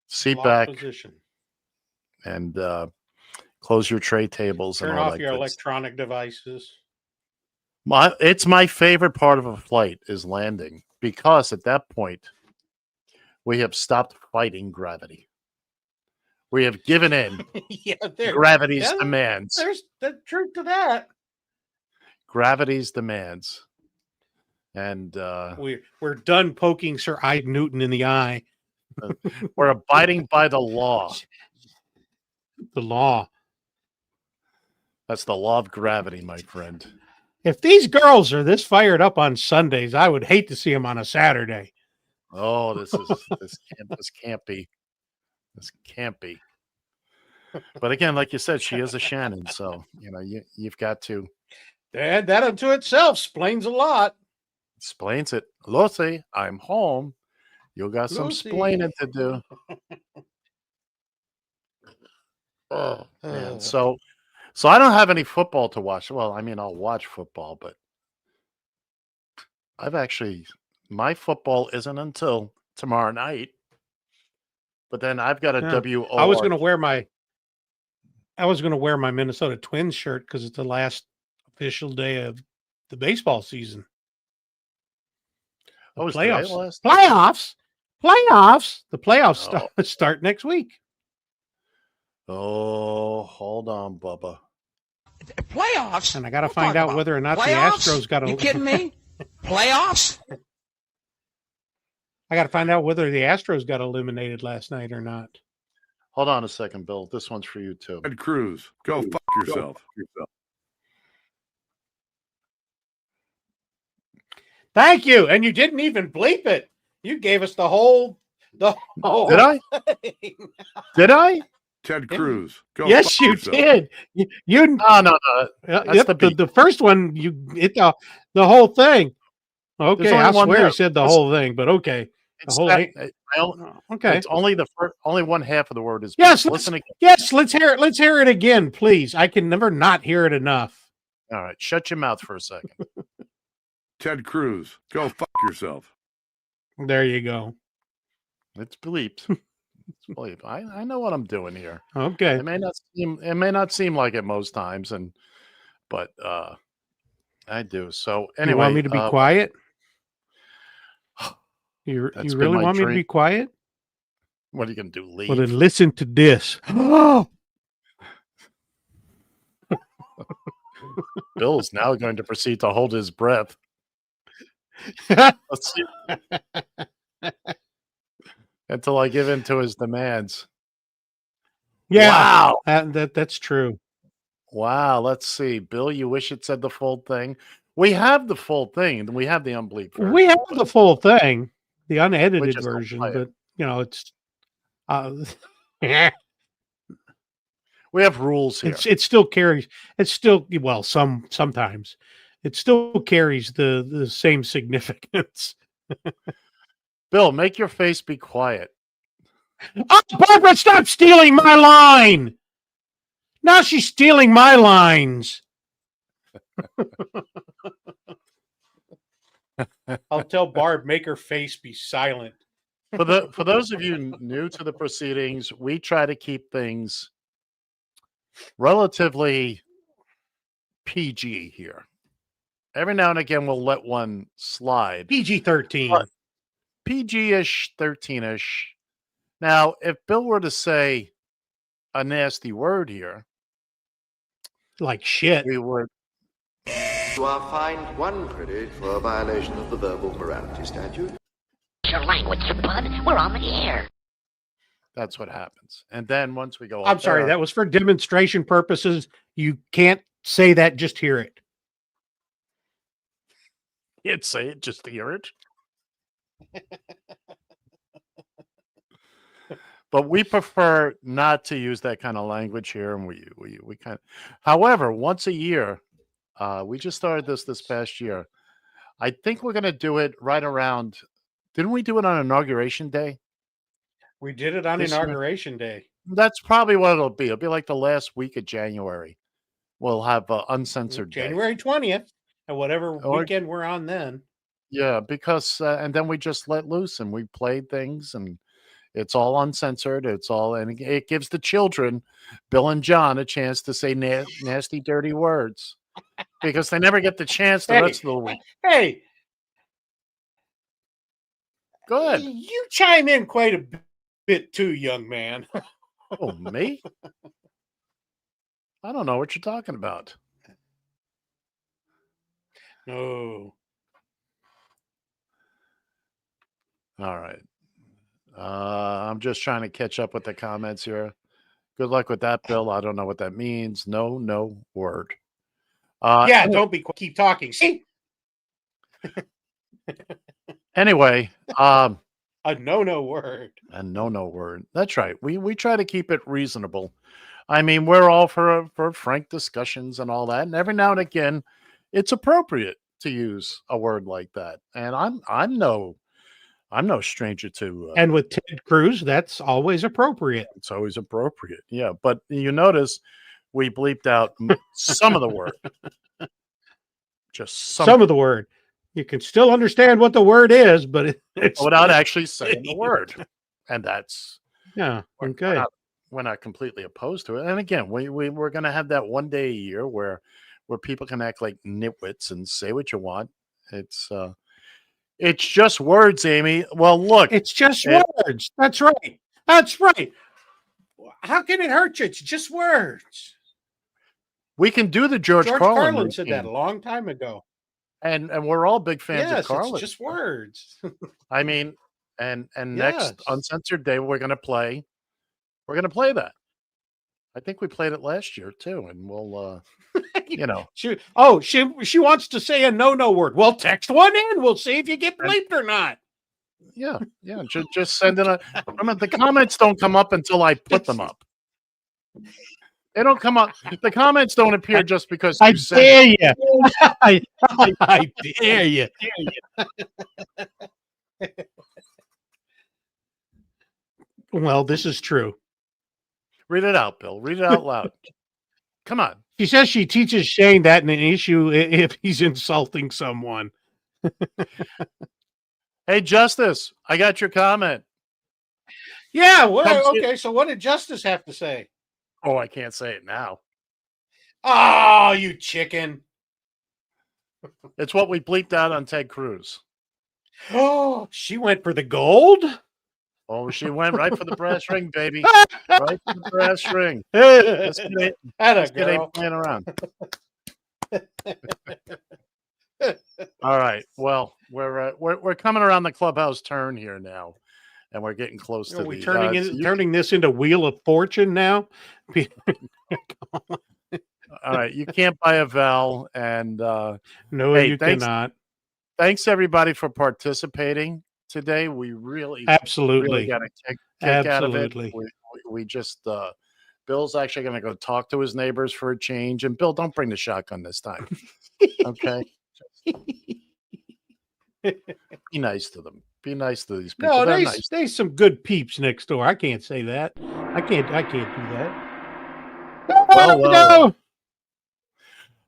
Seat back position. And close your tray tables. Turn and all off that your good electronic devices. It's my favorite part of a flight is landing, because at that point we have stopped fighting gravity. We have given in gravity's demands. There's the truth to that. Gravity's demands. And we're done poking Sir Isaac Newton in the eye. We're abiding by the law. The law. That's the law of gravity, my friend. If these girls are this fired up on Sundays, I would hate to see them on a Saturday. Oh, this can't be. This can't be. But again, like you said, she is a Shannon, so you've got to. That unto itself explains a lot. Explains it. Lucy, I'm home. You got some splaining to do. Oh man. So I don't have any football to watch. Well, I mean, I'll watch football, but my football isn't until tomorrow night. But then I've got a WO. I was going to wear my Minnesota Twins shirt because it's the last official day of the baseball season. Playoffs. The playoffs start next week. Oh, hold on, Bubba. Playoffs? And I got to find out whether or not playoffs? the Astros got to. You kidding me? Playoffs? I got to find out whether the Astros got eliminated last night or not. Hold on a second, Bill. This one's for you too. Ted Cruz, go fuck yourself. Thank you. And you didn't even bleep it. You gave us the whole. Did I? Did I? Ted Cruz, go. Yes, fuck you yourself. did. You. No. That's the first one. You hit the whole thing. Okay, I swear you said the whole thing, but okay. The whole thing. Okay. It's only only one half of the word is. Yes. Listen again. Yes. Let's hear it. Let's hear it again, please. I can never not hear it enough. All right. Shut your mouth for a second. Ted Cruz, go fuck yourself. There you go. It's bleeped. It's bleeped. I know what I'm doing here. Okay. It may not seem like it most times, but I do. So anyway, you want me to be quiet? You really want me to be quiet? What are you gonna do? Leave? Well, then listen to this. Bill's now going to proceed to hold his breath. Let's see. Until I give in to his demands. Yeah. Wow. That's true. Wow. Let's see. Bill, you wish it said the full thing? We have the full thing. We have the unbleeped version. We have the full thing, the unedited version, but it's we have rules here. It still carries. It's still sometimes it still carries the same significance. Bill, make your face be quiet. Oh, Barbara, stop stealing my line! Now she's stealing my lines. I'll tell Barb, make her face be silent. For those of you new to the proceedings, we try to keep things relatively PG here. Every now and again, we'll let one slide. PG-13. PG-ish, 13-ish. Now, if Bill were to say a nasty word here, like shit, we would. You are fined 1 credit for a violation of the verbal morality statute. Your language, you bud. We're on the air. That's what happens. And then once we go, I'm sorry, that was for demonstration purposes. You can't say that. Just hear it. You'd say it just to hear it. But we prefer not to use that kind of language here, and we kind of. However, once a year, we just started this past year. I think we're going to do it right around. Didn't we do it on Inauguration Day? We did it on Inauguration Day. That's probably what it'll be. It'll be like the last week of January. We'll have uncensored January 20th, and whatever weekend we're on then. Yeah, because and then we just let loose and we played things and. It's all uncensored. And it gives the children, Bill and John, a chance to say nasty, dirty words because they never get the chance the rest of the week. Hey, go ahead. You chime in quite a bit too, young man. Oh, me? I don't know what you're talking about. No. All right. I'm just trying to catch up with the comments here. Good luck with that, Bill. I don't know what that means. No word. Don't keep talking. See? Anyway, a no word. A no word. That's right. We try to keep it reasonable. I mean, we're all for frank discussions and all that, and every now and again, it's appropriate to use a word like that. And I'm no stranger to. And with Ted Cruz, that's always appropriate. It's always appropriate. Yeah, but you notice we bleeped out some of the word. Just some of the word. You can still understand what the word is, but it's without actually saying the word. And that's okay. We're not completely opposed to it. And again, we're going to have that one day a year where people can act like nitwits and say what you want. It's just words, Amy. Well, look, it's just words. That's right. That's right. How can it hurt you? It's just words. We can do the George Carlin said that a long time ago. And we're all big fans of Carlin. It's just words. I mean, and next Uncensored Day, we're going to play that. I think we played it last year too, and we'll, She wants to say a no word. Well, text one in. We'll see if you get bleeped or not. Yeah. Just send in the comments don't come up until I put them up. They don't come up. The comments don't appear just because I dare you. I dare you. Well, this is true. Read it out, Bill. Read it out loud. Come on. She says she teaches Shane that in an issue if he's insulting someone. Hey, Justice, I got your comment. Yeah. Okay. So what did Justice have to say? Oh, I can't say it now. Oh, you chicken. It's what we bleeped out on Ted Cruz. Oh, she went for the gold? Oh, she went right for the brass ring, baby. Right for the brass ring. This kid ain't playing around. All right. Well, we're coming around the clubhouse turn here now. And we're getting close to turning this into Wheel of Fortune now. All right, you can't buy a vowel, and no, you cannot. Thanks everybody for participating today. We really absolutely got a kick out of it. We just Bill's actually going to go talk to his neighbors for a change, and Bill, don't bring the shotgun this time, okay? Be nice to them. Be nice to these people. No, there's some good peeps next door. I can't say that. I can't do that. Well,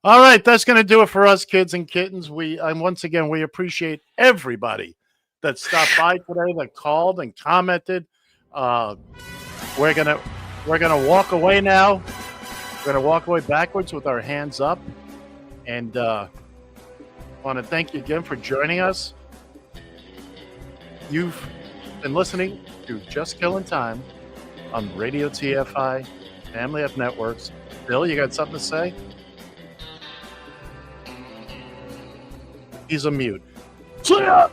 all right, that's going to do it for us, kids and kittens. Once again, we appreciate everybody that stopped by today, that called and commented. We're gonna walk away now. We're gonna walk away backwards with our hands up, and I want to thank you again for joining us. You've been listening to Just Killin' Time on Radio TFI, Family F Networks. Bill, you got something to say? He's a mute. See ya!